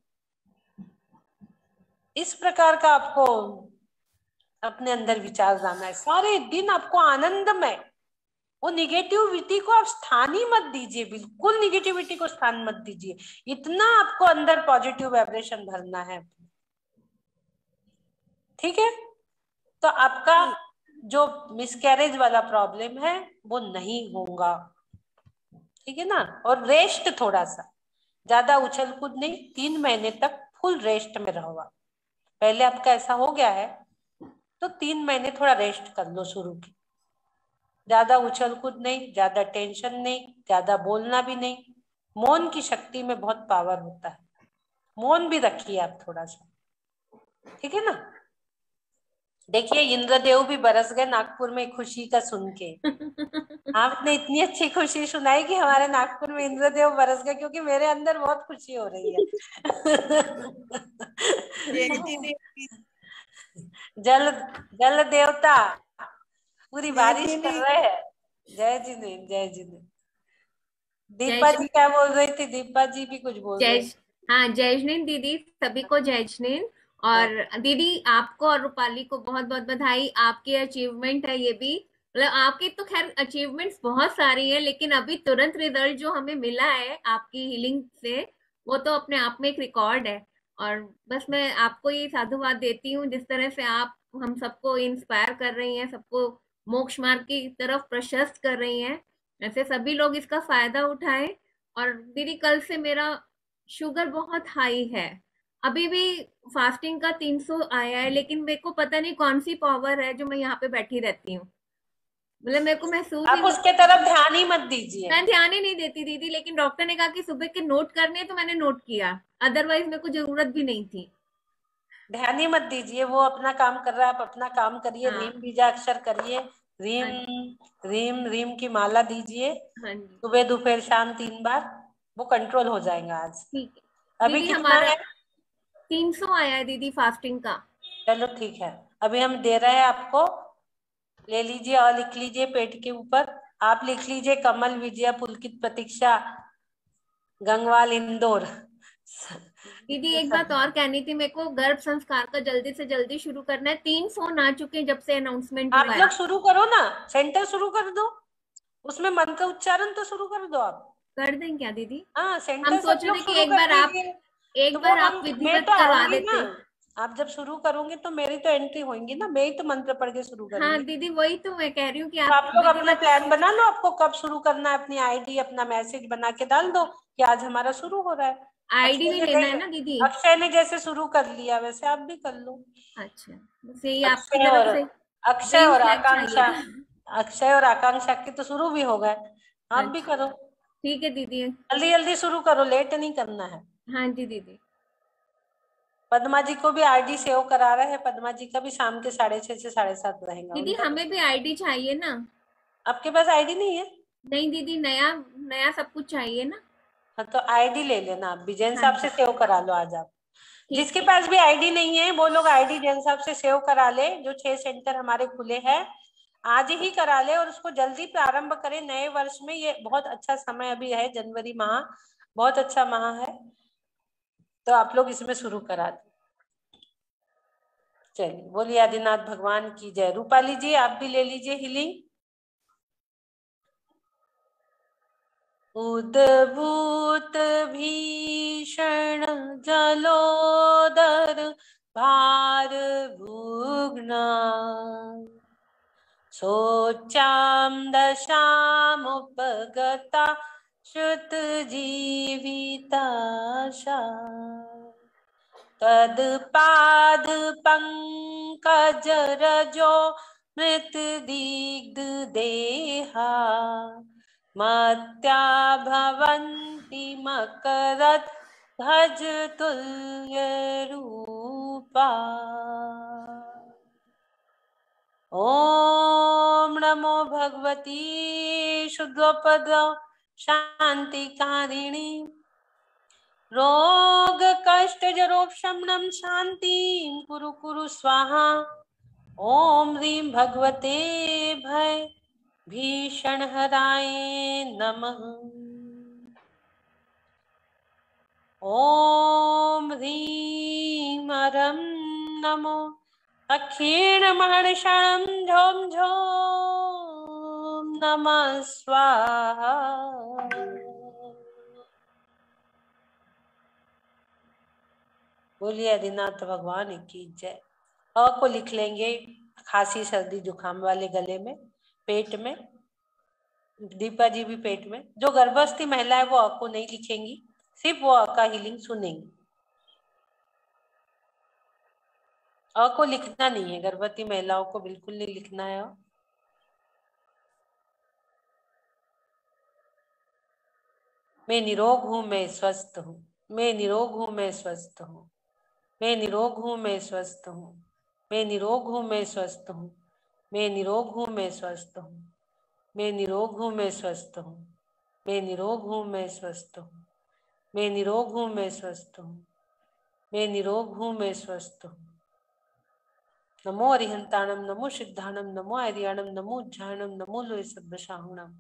इस प्रकार का आपको अपने अंदर विचार लाना है। सारे दिन आपको आनंदमय, वो निगेटिविटी को आप स्थान ही मत दीजिए, बिल्कुल निगेटिविटी को स्थान मत दीजिए। इतना आपको अंदर पॉजिटिव वाइब्रेशन भरना है, ठीक है? तो आपका जो मिसकैरेज वाला प्रॉब्लम है वो नहीं होगा, ठीक है ना? और रेस्ट, थोड़ा सा ज्यादा उछल कूद नहीं, 3 महीने तक फुल रेस्ट में रहो आप। पहले आपका ऐसा हो गया है तो 3 महीने थोड़ा रेस्ट कर लो शुरू की। ज्यादा उछल कूद नहीं, ज्यादा टेंशन नहीं, ज्यादा बोलना भी नहीं। मौन की शक्ति में बहुत पावर होता है, मौन भी रखिए आप थोड़ा सा, ठीक है ना? देखिए इंद्रदेव भी बरस गए नागपुर में खुशी का सुन के। आपने इतनी अच्छी खुशी सुनाई कि हमारे नागपुर में इंद्रदेव बरस गए, क्योंकि मेरे अंदर बहुत खुशी हो रही है। जल जल देवता पूरी बारिश कर रहे हैं। जय जिनेन्द्र, जय जिनेन्द्र। दीपा जी क्या बोल रही थी? दीपा जी भी कुछ बोल रही थी। हाँ, जय जिनेन्द्र दीदी, सभी को जय जिनेन्द्र। और दीदी आपको और रूपाली को बहुत बहुत बधाई, आपकी अचीवमेंट है ये भी। मतलब आपकी तो खैर अचीवमेंट्स बहुत सारी है, लेकिन अभी तुरंत रिजल्ट जो हमें मिला है आपकी हीलिंग से, वो तो अपने आप में एक रिकॉर्ड है। और बस मैं आपको ये साधुवाद देती हूँ, जिस तरह से आप हम सबको इंस्पायर कर रही हैं, सबको मोक्ष मार्ग की तरफ प्रशस्त कर रही हैं, ऐसे सभी लोग इसका फायदा उठाएं। और दीदी कल से मेरा शुगर बहुत हाई है, अभी भी फास्टिंग का 300 आया है, लेकिन मेरे को पता नहीं कौन सी पावर है जो मैं यहाँ पे बैठी रहती हूँ। मतलब मेरे को महसूस ही आप नहीं उसके तरफ ध्यान ही मत दीजिए। मैं ध्यान ही नहीं देती दीदी, लेकिन डॉक्टर ने कहा कि सुबह के नोट करने हैं, तो मैंने नोट किया, अदरवाइज मेरे को जरूरत भी नहीं थी। ध्यान ही मत दीजिए, वो अपना काम कर रहा है, आप अपना काम करिए। हाँ रीम बीजाक्षर करिए, रीम हाँ रीम रीम की माला दीजिए हाँ जी, सुबह दोपहर शाम 3 बार, वो कंट्रोल हो जाएगा आज। ठीक है अभी दीदी। कितना हमारा है? 300 आया है दीदी फास्टिंग का। चलो ठीक है, अभी हम दे रहे हैं आपको, ले लीजिए और लिख लीजिए पेट के ऊपर। आप लिख लीजिए कमल विजया पुलकित प्रतीक्षा गंगवाल इंदौर। दीदी एक बात और कहनी थी, मेरे को गर्भ संस्कार का जल्दी से जल्दी शुरू करना है, 300 आ चुके हैं जब से अनाउंसमेंट आप हुआ है। लोग शुरू करो ना, सेंटर शुरू कर दो, उसमें मंत्र उच्चारण तो शुरू कर दो आप। कर दें क्या दीदी? हाँ, हम सेंटर सब सोच रहे लोग थे कि शुरू एक कर बार आप दीजिए। तो वो हम, मैं विधिवत तो करवा आऊंगी ना, देते। आप जब शुरू करोगे तो मेरी तो एंट्री होंगी ना, मैं ही तो मंत्र पढ़ के शुरू हाँ करूंगी। दीदी वही तो मैं कह रही हूँ कि तो आप आप लोग अपना विधिवत। प्लान बना लो, आपको कब शुरू करना है, अपनी आईडी अपना मैसेज बना के डाल दो कि आज हमारा शुरू हो रहा है। आईडी भी लेना है ना दीदी? अक्षय ने जैसे शुरू कर लिया वैसे आप भी कर लो। अच्छा, बस यही आपकी अक्षय और तरफ से अक्षय ग्रीन और फ्लैग चाहिए आकांक्षा, था। अक्षय और आकांक्षा के तो शुरू भी हो गए, आप भी अच्छा करो। ठीक है दीदी। जल्दी जल्दी शुरू करो, लेट नहीं करना है। हाँ जी दीदी। पद्मा जी को भी आईडी सेव करा रहे हैं, पद्मा जी का भी शाम के 6:30 से 7:30 रहेगा दीदी उनका भी। हमें भी आईडी चाहिए ना? आपके पास आईडी नहीं है? नहीं दीदी, नया नया सब कुछ चाहिए ना। हाँ तो आईडी ले लेना, आप भी जैन हाँ साहब जी से सेव करा लो आज आप। ठीक जिसके है। पास भी आईडी नहीं है वो लोग आईडी जैन साहब से सेव करा ले, जो 6 सेंटर हमारे खुले हैं आज ही करा ले, और उसको जल्दी प्रारंभ करें नए वर्ष में। ये बहुत अच्छा समय अभी है, जनवरी माह बहुत अच्छा माह है, तो आप लोग इसमें शुरू करा दो। चलिए, बोलिए आदिनाथ भगवान की जय। रूपाली जी आप भी ले लीजिए हीलिंग। उद्भूत भीषण जलोदर भार भुग्ना शोचां दशामुपगता श्रुत जीविताशा तत्पाद पंकज रजो मृत दिग्ध देहा मत्या भवन्ति मकरत भज तुल्य रूपा। ओम नमो भगवती शुद्धोपद शांतिकारिणी रोग कष्ट जरोपशमनम शांति कुरु कुरु स्वाहा। ओम ह्रीं भगवते भय भीषण हराय नमः। ओम ह्रीं हरं नमो अक्षीण महर्षणं झों झों नमः स्वाहा। बोलिए आदिनाथ भगवान की जय। अ को लिख लेंगे, खांसी सर्दी जुकाम वाले गले में, पेट में। दीपा जी भी पेट में। जो गर्भवस्थी महिला है वो अ को नहीं लिखेंगी, सिर्फ वो अ का हीलिंग सुनेंगी। अ को लिखना नहीं है, गर्भवती महिलाओं को बिल्कुल नहीं लिखना है। मैं निरोग हूं, मैं स्वस्थ हूँ, मैं निरोग हूं, मैं स्वस्थ हूँ, मैं निरोग हूं, मैं स्वस्थ हूँ, मैं निरोग हूं, मैं स्वस्थ हूँ, मैं निरोग हूं, मैं स्वस्थ हूँ, मैं निरोग हूं, मैं स्वस्थ हूँ, मैं निरोग हूं, मैं स्वस्थ हूँ, मैं निरोग हूं, मैं स्वस्थ हूँ, मैं निरोग हूं, मैं स्वस्थ हूँ। नमो अरिहंताणम, नमो सिद्धाणम, नमो आर्याणम, नमो उज्जायणम, नमो लोय सब्बशाहुणम।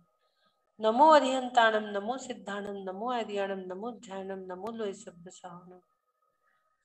नमो अरिहंताणम, नमो सिद्धाणम, नमो आर्याणम, नमो उज्जायणम, नमो लोय सब्बशाहुणम।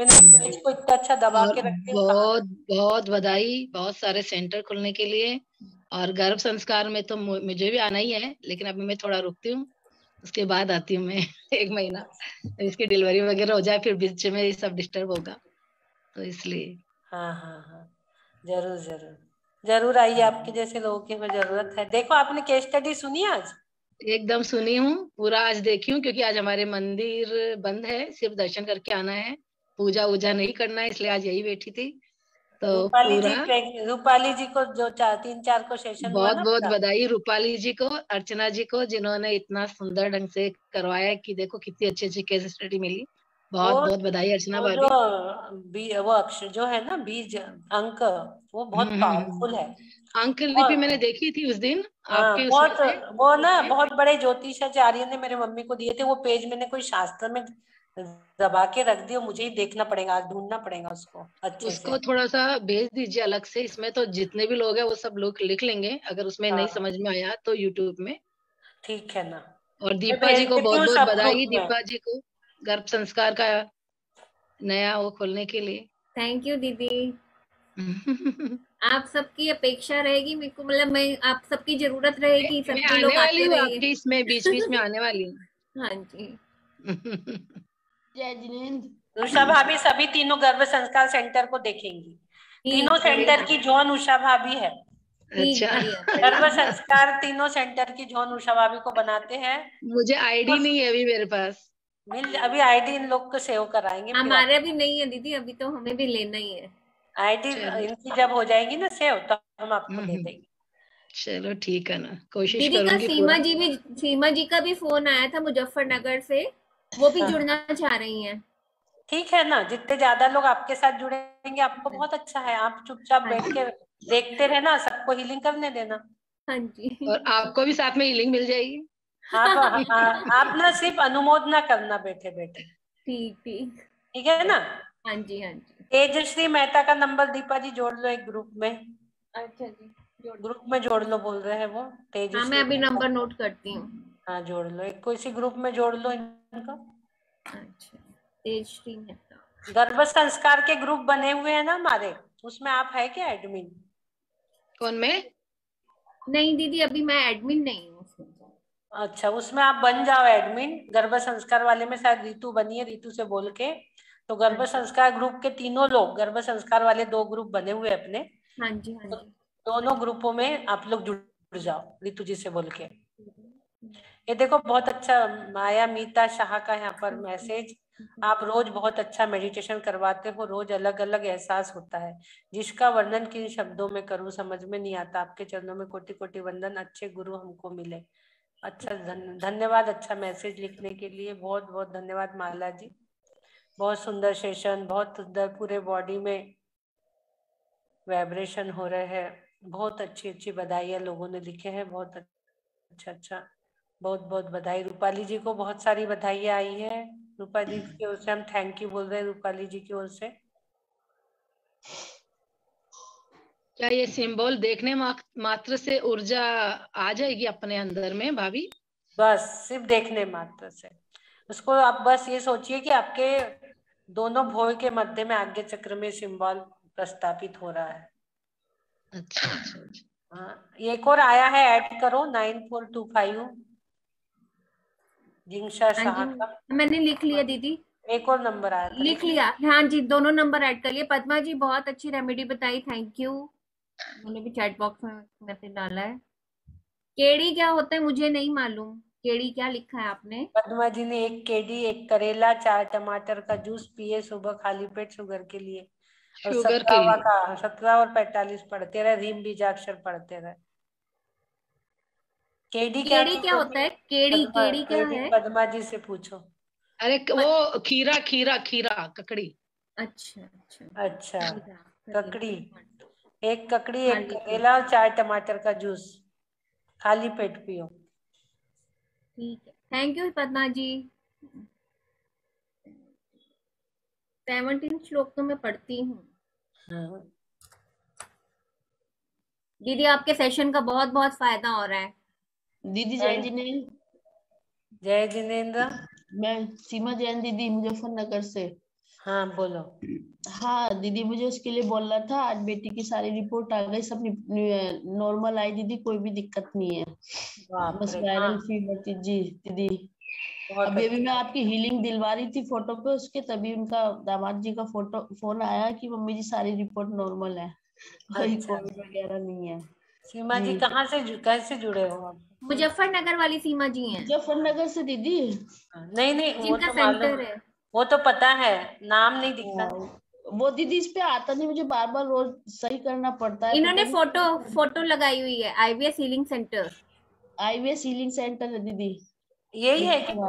मैंने पेज को इतना अच्छा दबा और के रखती हूँ। कहाँ बहुत बहुत बधाई, बहुत सारे सेंटर खुलने के लिए। और गर्भ संस्कार में तो मुझे भी आना ही है, लेकिन अभी मैं थोड़ा रुकती हूँ, उसके बाद आती हूँ मैं 1 महीना, इसकी डिलीवरी वगैरह हो जाए, फिर बीच में ये सब डिस्टर्ब होगा, तो इसलिए। हाँ हाँ हाँ, जरूर जरूर जरूर आइए, आपके जैसे लोगों की हमें जरूरत है। देखो, आपने केस स्टडी सुनी आज? एकदम सुनी हूँ, पूरा आज देखी हूँ, क्योंकि आज हमारे मंदिर बंद है, सिर्फ दर्शन करके आना है, पूजा वूजा नहीं करना है, इसलिए आज यही बैठी थी। तो रूपाली जी को जो 3-4 को सेशन हुआ बहुत ना बहुत पूरा। बधाई रूपाली जी को, अर्चना जी को, जिन्होंने इतना सुंदर ढंग से करवाया कि देखो कितनी अच्छी अच्छी केस स्टडी मिली। बहुत वो बहुत बधाई अर्चना वो भाभी। वो अक्षर जो है ना, बीज अंक, वो बहुत पावरफुल है। अंक लिपि मैंने देखी थी उस दिन हाँ, आपके उसमें बहुत, से। वो ना बहुत बड़े ज्योतिषाचार्य ने मेरे मम्मी को दिए थे। वो पेज मैंने कोई शास्त्र में दबा के रख दिया, मुझे ही देखना पड़ेगा, आज ढूंढना पड़ेगा उसको अच्छे से। उसको थोड़ा सा भेज दीजिए अलग से, इसमें तो जितने भी लोग हैं वो सब लोग लिख लेंगे, अगर उसमें नहीं हाँ, समझ में आया तो यूट्यूब में। ठीक है ना, और मैं दीपा भेज जी को देती बहुत हूँ बहुत सब बधाई, ग्रुप में। दीपा जी को गर्भ संस्कार का नया वो खोलने के लिए। थैंक यू दीदी। आप सबकी अपेक्षा रहेगी मेरे को, मतलब मैं आप सबकी जरूरत रहेगी, मैं सबके आने लोग वाली आते हूँ रहिए। आपके इसमें, बीच बीच में आने वाली हूँ। हाँ जी। जय जिनेंद्र। उषा भाभी सभी तीनों गर्भ संस्कार सेंटर को देखेंगी। तीनों ठीक सेंटर बढ़िया, की जॉन उषा भाभी है। ठीक अच्छा, बढ़िया। गर्भ संस्कार तीनों सेंटर की जॉन उषा भाभी को बनाते हैं। मुझे आईडी नहीं है अभी मेरे पास। अभी आईडी इन लोग को सेव कराएंगे, फिर हमारे भी नहीं है दीदी, अभी तो हमें भी लेना ही है। आईडी चलो। इनकी जब हो जाएगी ना सेव, तो हम आपको दे देंगे। चलो ठीक है ना, कोशिश दीदी का करूंगी पूरा। सीमा जी का भी फोन आया था मुजफ्फरनगर से, वो भी हाँ। जुड़ना चाह रही हैं। ठीक है ना, जितने ज्यादा लोग आपके साथ जुड़ेंगे आपको बहुत अच्छा है। आप चुपचाप बैठ के देखते रहना, सबको हीलिंग करने देना। हाँ जी। और आपको भी साथ में हीलिंग मिल जाएगी। आप ना सिर्फ अनुमोदना करना बैठे बैठे। ठीक ठीक। ठीक है ना? हाँ जी हाँ जी। तेजश्री मेहता का नंबर दीपा जी जोड़ लो एक ग्रुप में। अच्छा जी, ग्रुप में जोड़ लो, बोल रहे हैं वो हाँ तेजश्री। मैं अभी नंबर नोट करती हूँ। हाँ जोड़ लो, एक कोई सी ग्रुप में जोड़ लो इनको। अच्छा, तेजश्री मेहता। गर्भ संस्कार के ग्रुप बने हुए हैं ना हमारे, उसमें आप है क्या एडमिन? कौन में? नहीं दीदी, अभी मैं एडमिन नहीं हूँ उसमें। अच्छा, उसमें आप बन जाओ एडमिन। गर्भ संस्कार वाले में शायद रितु बनी है, रितु से बोल के। तो गर्भ संस्कार ग्रुप के तीनों लोग, गर्भ संस्कार वाले 2 ग्रुप बने हुए अपने। हाँ जी हाँ जी। दोनों ग्रुपों में आप लोग जुड़ जाओ रितु जी से बोल के। ये देखो बहुत अच्छा माया मीता शाह का यहाँ पर मैसेज। आप रोज बहुत अच्छा मेडिटेशन करवाते हो, रोज अलग अलग एहसास होता है जिसका वर्णन किन शब्दों में करूं समझ में नहीं आता। आपके चरणों में कोटि कोटि वंदन, अच्छे गुरु हमको मिले। अच्छा, धन्यवाद अच्छा मैसेज लिखने के लिए, बहुत बहुत धन्यवाद माला जी। बहुत सुंदर सेशन, बहुत सुंदर, पूरे बॉडी में वाइब्रेशन हो रहे हैं। बहुत अच्छी अच्छी बधाइयाँ लोगों ने लिखे हैं, बहुत अच्छा अच्छा, बहुत बहुत बधाई। रूपाली जी को बहुत सारी बधाइयाँ आई है। रूपाली जी की ओर से हम थैंक यू बोल रहे हैं, रूपाली जी की ओर से। क्या ये सिंबल देखने मात्र से ऊर्जा आ जाएगी अपने अंदर में भाभी? बस सिर्फ देखने मात्र से। उसको आप बस ये सोचिए कि आपके दोनों भोर के मध्य में आज्ञा चक्र में सिंबल प्रस्थापित हो रहा है। अच्छा अच्छा अच्छा। हाँ, एक और आया है, ऐड करो 9425 जिंशा शाह का। मैंने लिख लिया दीदी, एक और नंबर आया था, लिख लिया। हाँ जी, दोनों नंबर ऐड कर लिए। पद्मा जी बहुत अच्छी रेमेडी बताई, थैंक यू। मैंने भी चैट बॉक्स में मैसेज डाला है। केड़ी क्या होता है मुझे नहीं मालूम, केड़ी क्या लिखा है आपने? पद्मा जी ने 1 केडी, 1 करेला, 4 टमाटर का जूस पिए सुबह खाली पेट शुगर के लिए। और शुगर के लिए 17 और 45 पढ़ते रहे, रीम बीजाक्षर पढ़ते रहे। केडी क्या होता है? केड़ी क्या है? पद्मा जी से पूछो। अरे वो खीरा खीरा खीरा ककड़ी। अच्छा अच्छा अच्छा, ककड़ी। 1 ककड़ी, 1 करेला और 4 टमाटर का जूस खाली पेट पियो। ठीक है, थैंक यू पद्मा जी। 17 श्लोक तो मैं पढ़ती हूँ। हाँ। दीदी आपके सेशन का बहुत बहुत फायदा हो रहा है। दीदी जय जिनेंद्र। जय जिनेंद्र। मैं सीमा जैन दीदी मुजफ्फरनगर से। हाँ बोलो। हाँ दीदी, मुझे उसके लिए बोलना था। आज बेटी की सारी रिपोर्ट आ गई, सब नॉर्मल आई दीदी, कोई भी दिक्कत नहीं है। बाप बस रे, वायरल हाँ फीवर थी जी दीदी। बहुत अभी अच्छा। मैं आपकी हीलिंग दिलवा रही थी फोटो पे उसके, तभी उनका दामाद जी का फोन आया कि मम्मी जी सारी रिपोर्ट नॉर्मल है, कोई अच्छा कोविड वगैरह नहीं है सीमा जी, जी। कहाँ से कैसे जुड़े हो आप? मुजफ्फरनगर वाली सीमा जी हैं, मुजफ्फरनगर से दीदी। नहीं नहीं, वो जिनका तो मालूम, सेंटर है। वो तो पता है, नाम नहीं दिख रहा। वो दीदी इस पे आता नहीं, मुझे बार बार रोज सही करना पड़ता है। इन्होंने फोटो लगाई हुई है, IVS healing centre. IVS healing centre है दीदी। यही है कि जो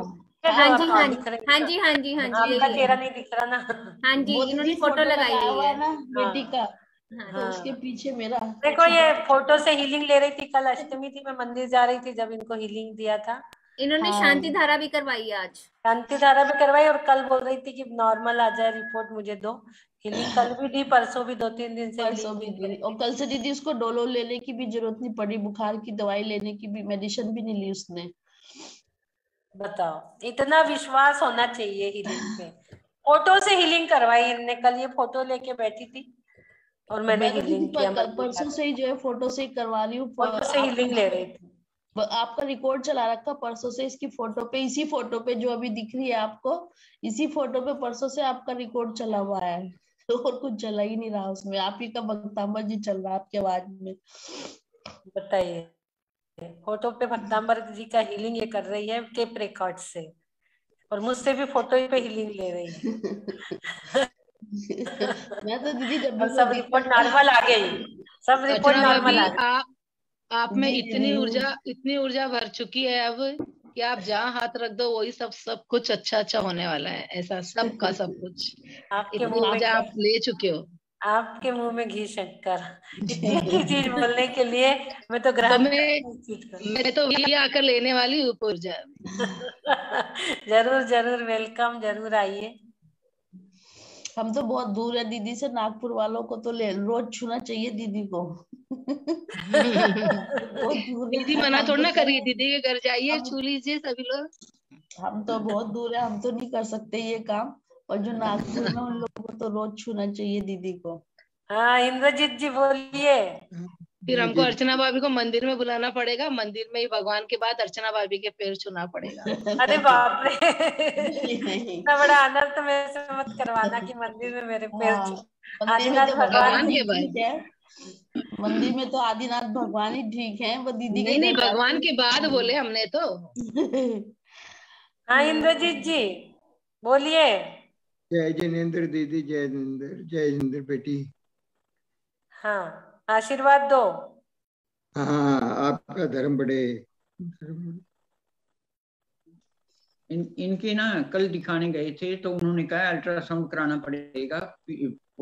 हाँ जी, आप हाँ दिख रहे हाँ हैं जी, हाँ जी, हाँ ना, जी, आपका यही चेहरा है। नहीं दिख रहा ना। हाँ जी, वो इन्होंने दीदी फोटो लगाई लगाया हुई हुआ है। है ना बेटी का, हाँ। तो उसके पीछे मेरा देखो ये फोटो से हीलिंग ले रही थी, कल अष्टमी थी, मैं मंदिर जा रही थी जब इनको हीलिंग दिया था। इन्होंने हाँ शांति धारा भी करवाई है आज। शांति धारा भी करवाई और कल बोल रही थी कि नॉर्मल आ जाए रिपोर्ट मुझे दो। हीलिंग कल भी दी, परसों भी, 2-3 दिन से परसों भी हीलिंग दीदी, और कल से दीदी उसको डोलो लेने की भी जरूरत नहीं पड़ी, बुखार की दवाई लेने की भी, मेडिसिन भी नहीं ली उसने। बताओ, इतना विश्वास होना चाहिए हीलिंग पे। फोटो से हीलिंग करवाई इनने, कल ये फोटो लेके बैठी थी और मैंने मैं तो दीदी हीलिंग किया कल मंदिर परसों जाकर। से ही जो है फोटो से ही करवा रही हूँ। फोटो से हीलिंग ले रही थी। आपका रिकॉर्ड चला रखा परसों से, इसकी फोटो पे, इसी फोटो पे जो अभी दिख रही है आपको, इसी फोटो पे परसों से आपका रिकॉर्ड चला हुआ है। और कुछ चला ही नहीं रहा उसमें, आप ही का भक्तांबर जी चल रहा है आपकी आवाज में। बताइए, फोटो पे भक्तांबर जी का हीलिंग ये कर रही है टेप रिकॉर्ड से, और मुझसे भी फोटो ही पे हीलिंग ले रही है। मैं तो दीदी जब भी और कोई सब रिपोर्ट दिक्कत नॉर्मल आ गई, सब रिपोर्ट अर्चना नॉर्मल भाभी, आ गई। आप में जी इतनी ऊर्जा भर चुकी है अब कि आप जहाँ हाथ रख दो वही सब कुछ अच्छा होने वाला है, ऐसा सबका सब कुछ। आपके इतनी मुंह में ऊर्जा आप ले चुके हो। आपके मुंह में घी शक्कर, इतनी अच्छी चीज बोलने के लिए मैं तो तो ग्रहण मैं तो भी आकर लेने वाली हूँ ऊर्जा। जरूर जरूर, वेलकम, जरूर आइए। हम तो बहुत दूर है दीदी से, नागपुर वालों को तो रोज छूना चाहिए दीदी को। बहुत दूर दीदी है, मना हम थोड़ा तो ना करिए, दीदी के घर जाइए, हम छू लीजिए सभी लोग। हम तो बहुत दूर है, हम तो नहीं कर सकते ये काम। और जो नागपुर में, उन लोगों को तो रोज छूना चाहिए दीदी को। हाँ इंद्रजीत जी बोलिए। फिर हमको अर्चना भाभी को मंदिर में बुलाना पड़ेगा, मंदिर में ही भगवान के बाद अर्चना भाभी के पैर छूना पड़ेगा। अरे बाप रे, नहीं। इतना बड़ा अनर्थ मेरे से मत करवाना कि मंदिर में मेरे पैर हाँ, छू। मंदिर में आदिनाथ तो भगवान भगवान के बाद, ठीक है, मंदिर में तो आदिनाथ भगवान ही ठीक है, वो दीदी के नहीं घर भगवान जाते के बाद बोले हमने तो। हाँ इंद्रजीत जी बोलिए। जय जिनेन्द्र दीदी, जय जिनेन्द्र, जय जिनेन्द्र बेटी। हाँ आशीर्वाद दो। हाँ आपका धर्म बढ़े। इनके ना कल दिखाने गए थे तो उन्होंने कहा अल्ट्रासाउंड कराना पड़ेगा,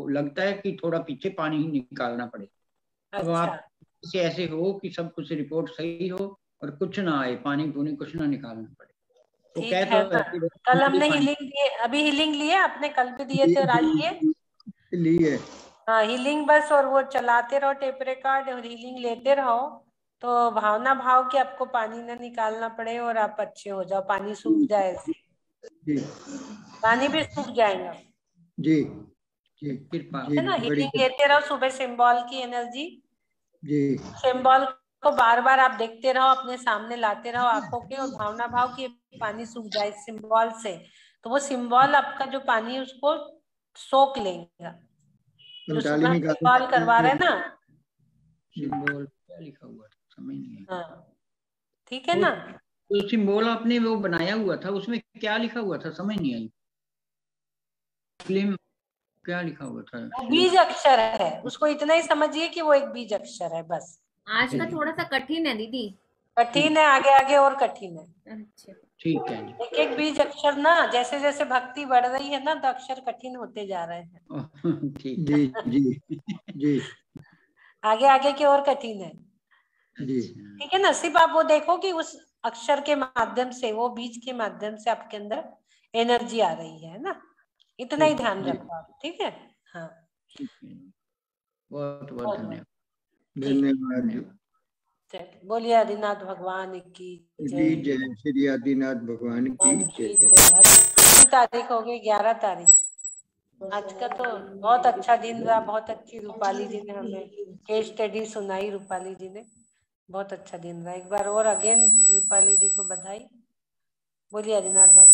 लगता है कि थोड़ा पीछे पानी ही निकालना पड़ेगा। अब आप से ऐसे हो कि सब कुछ रिपोर्ट सही हो और कुछ ना आए, पानी पूनी कुछ ना निकालना पड़े। तो ठीक कह है तो ना। कल हमने हीलिंग दिए, अभी हीलिंग लिए, आपने कल भी दिए थे और आज लिए। हाँ हीलिंग बस, और वो चलाते रहो टेप रिकॉर्ड और हीलिंग लेते रहो, तो भावना भाव कि आपको पानी ना निकालना पड़े और आप अच्छे हो जाओ, पानी सूख जाए, जी पानी भी सूख जाएगा जी जी, कृपा है ना। हीलिंग लेते रहो, सुबह सिंबल की एनर्जी, जी, सिंबल को बार बार आप देखते रहो, अपने सामने लाते रहो आंखों के, और भावना भाव कि पानी सूख जाए सिंबल से, तो वो सिंबल आपका जो पानी है उसको सोख लेगा। जो सिंबल करवा रहे ना, सिंबल क्या लिखा हुआ था समझ नहीं आया। हाँ ठीक है ना। तो सिंबल आपने वो बनाया हुआ था, उसमें क्या लिखा हुआ था समझ नहीं आई। फिल्म क्या लिखा हुआ था? वो बीज अक्षर है, उसको इतना ही समझिए कि वो एक बीज अक्षर है बस। आज का थोड़ा सा कठिन है दीदी, कठिन है, आगे आगे और कठिन है। अच्छा ठीक है। एक एक बीज अक्षर ना, जैसे जैसे भक्ति बढ़ रही है ना, तो अक्षर कठिन होते जा रहे हैं। ठीक जी जी जी, आगे आगे के और कठिन है जी। ठीक है ना। सिर्फ आप वो देखो कि उस अक्षर के माध्यम से, वो बीज के माध्यम से आपके अंदर एनर्जी आ रही है ना, इतना ही ध्यान रखो आप, ठीक है। हाँ बहुत बहुत धन्यवाद। धन्यवाद। बोलिए आदिनाथ भगवान की जी जय, श्री आदिनाथ भगवान की जय। तारीख हो गई 11 तारीख। आज का तो बहुत अच्छा दिन रहा, बहुत अच्छी रूपाली जी ने हमें केस स्टडी सुनाई। रूपाली जी ने बहुत अच्छा दिन रहा। एक बार और अगेन रूपाली जी को बधाई। बोलिए हरिनाथ भगवान।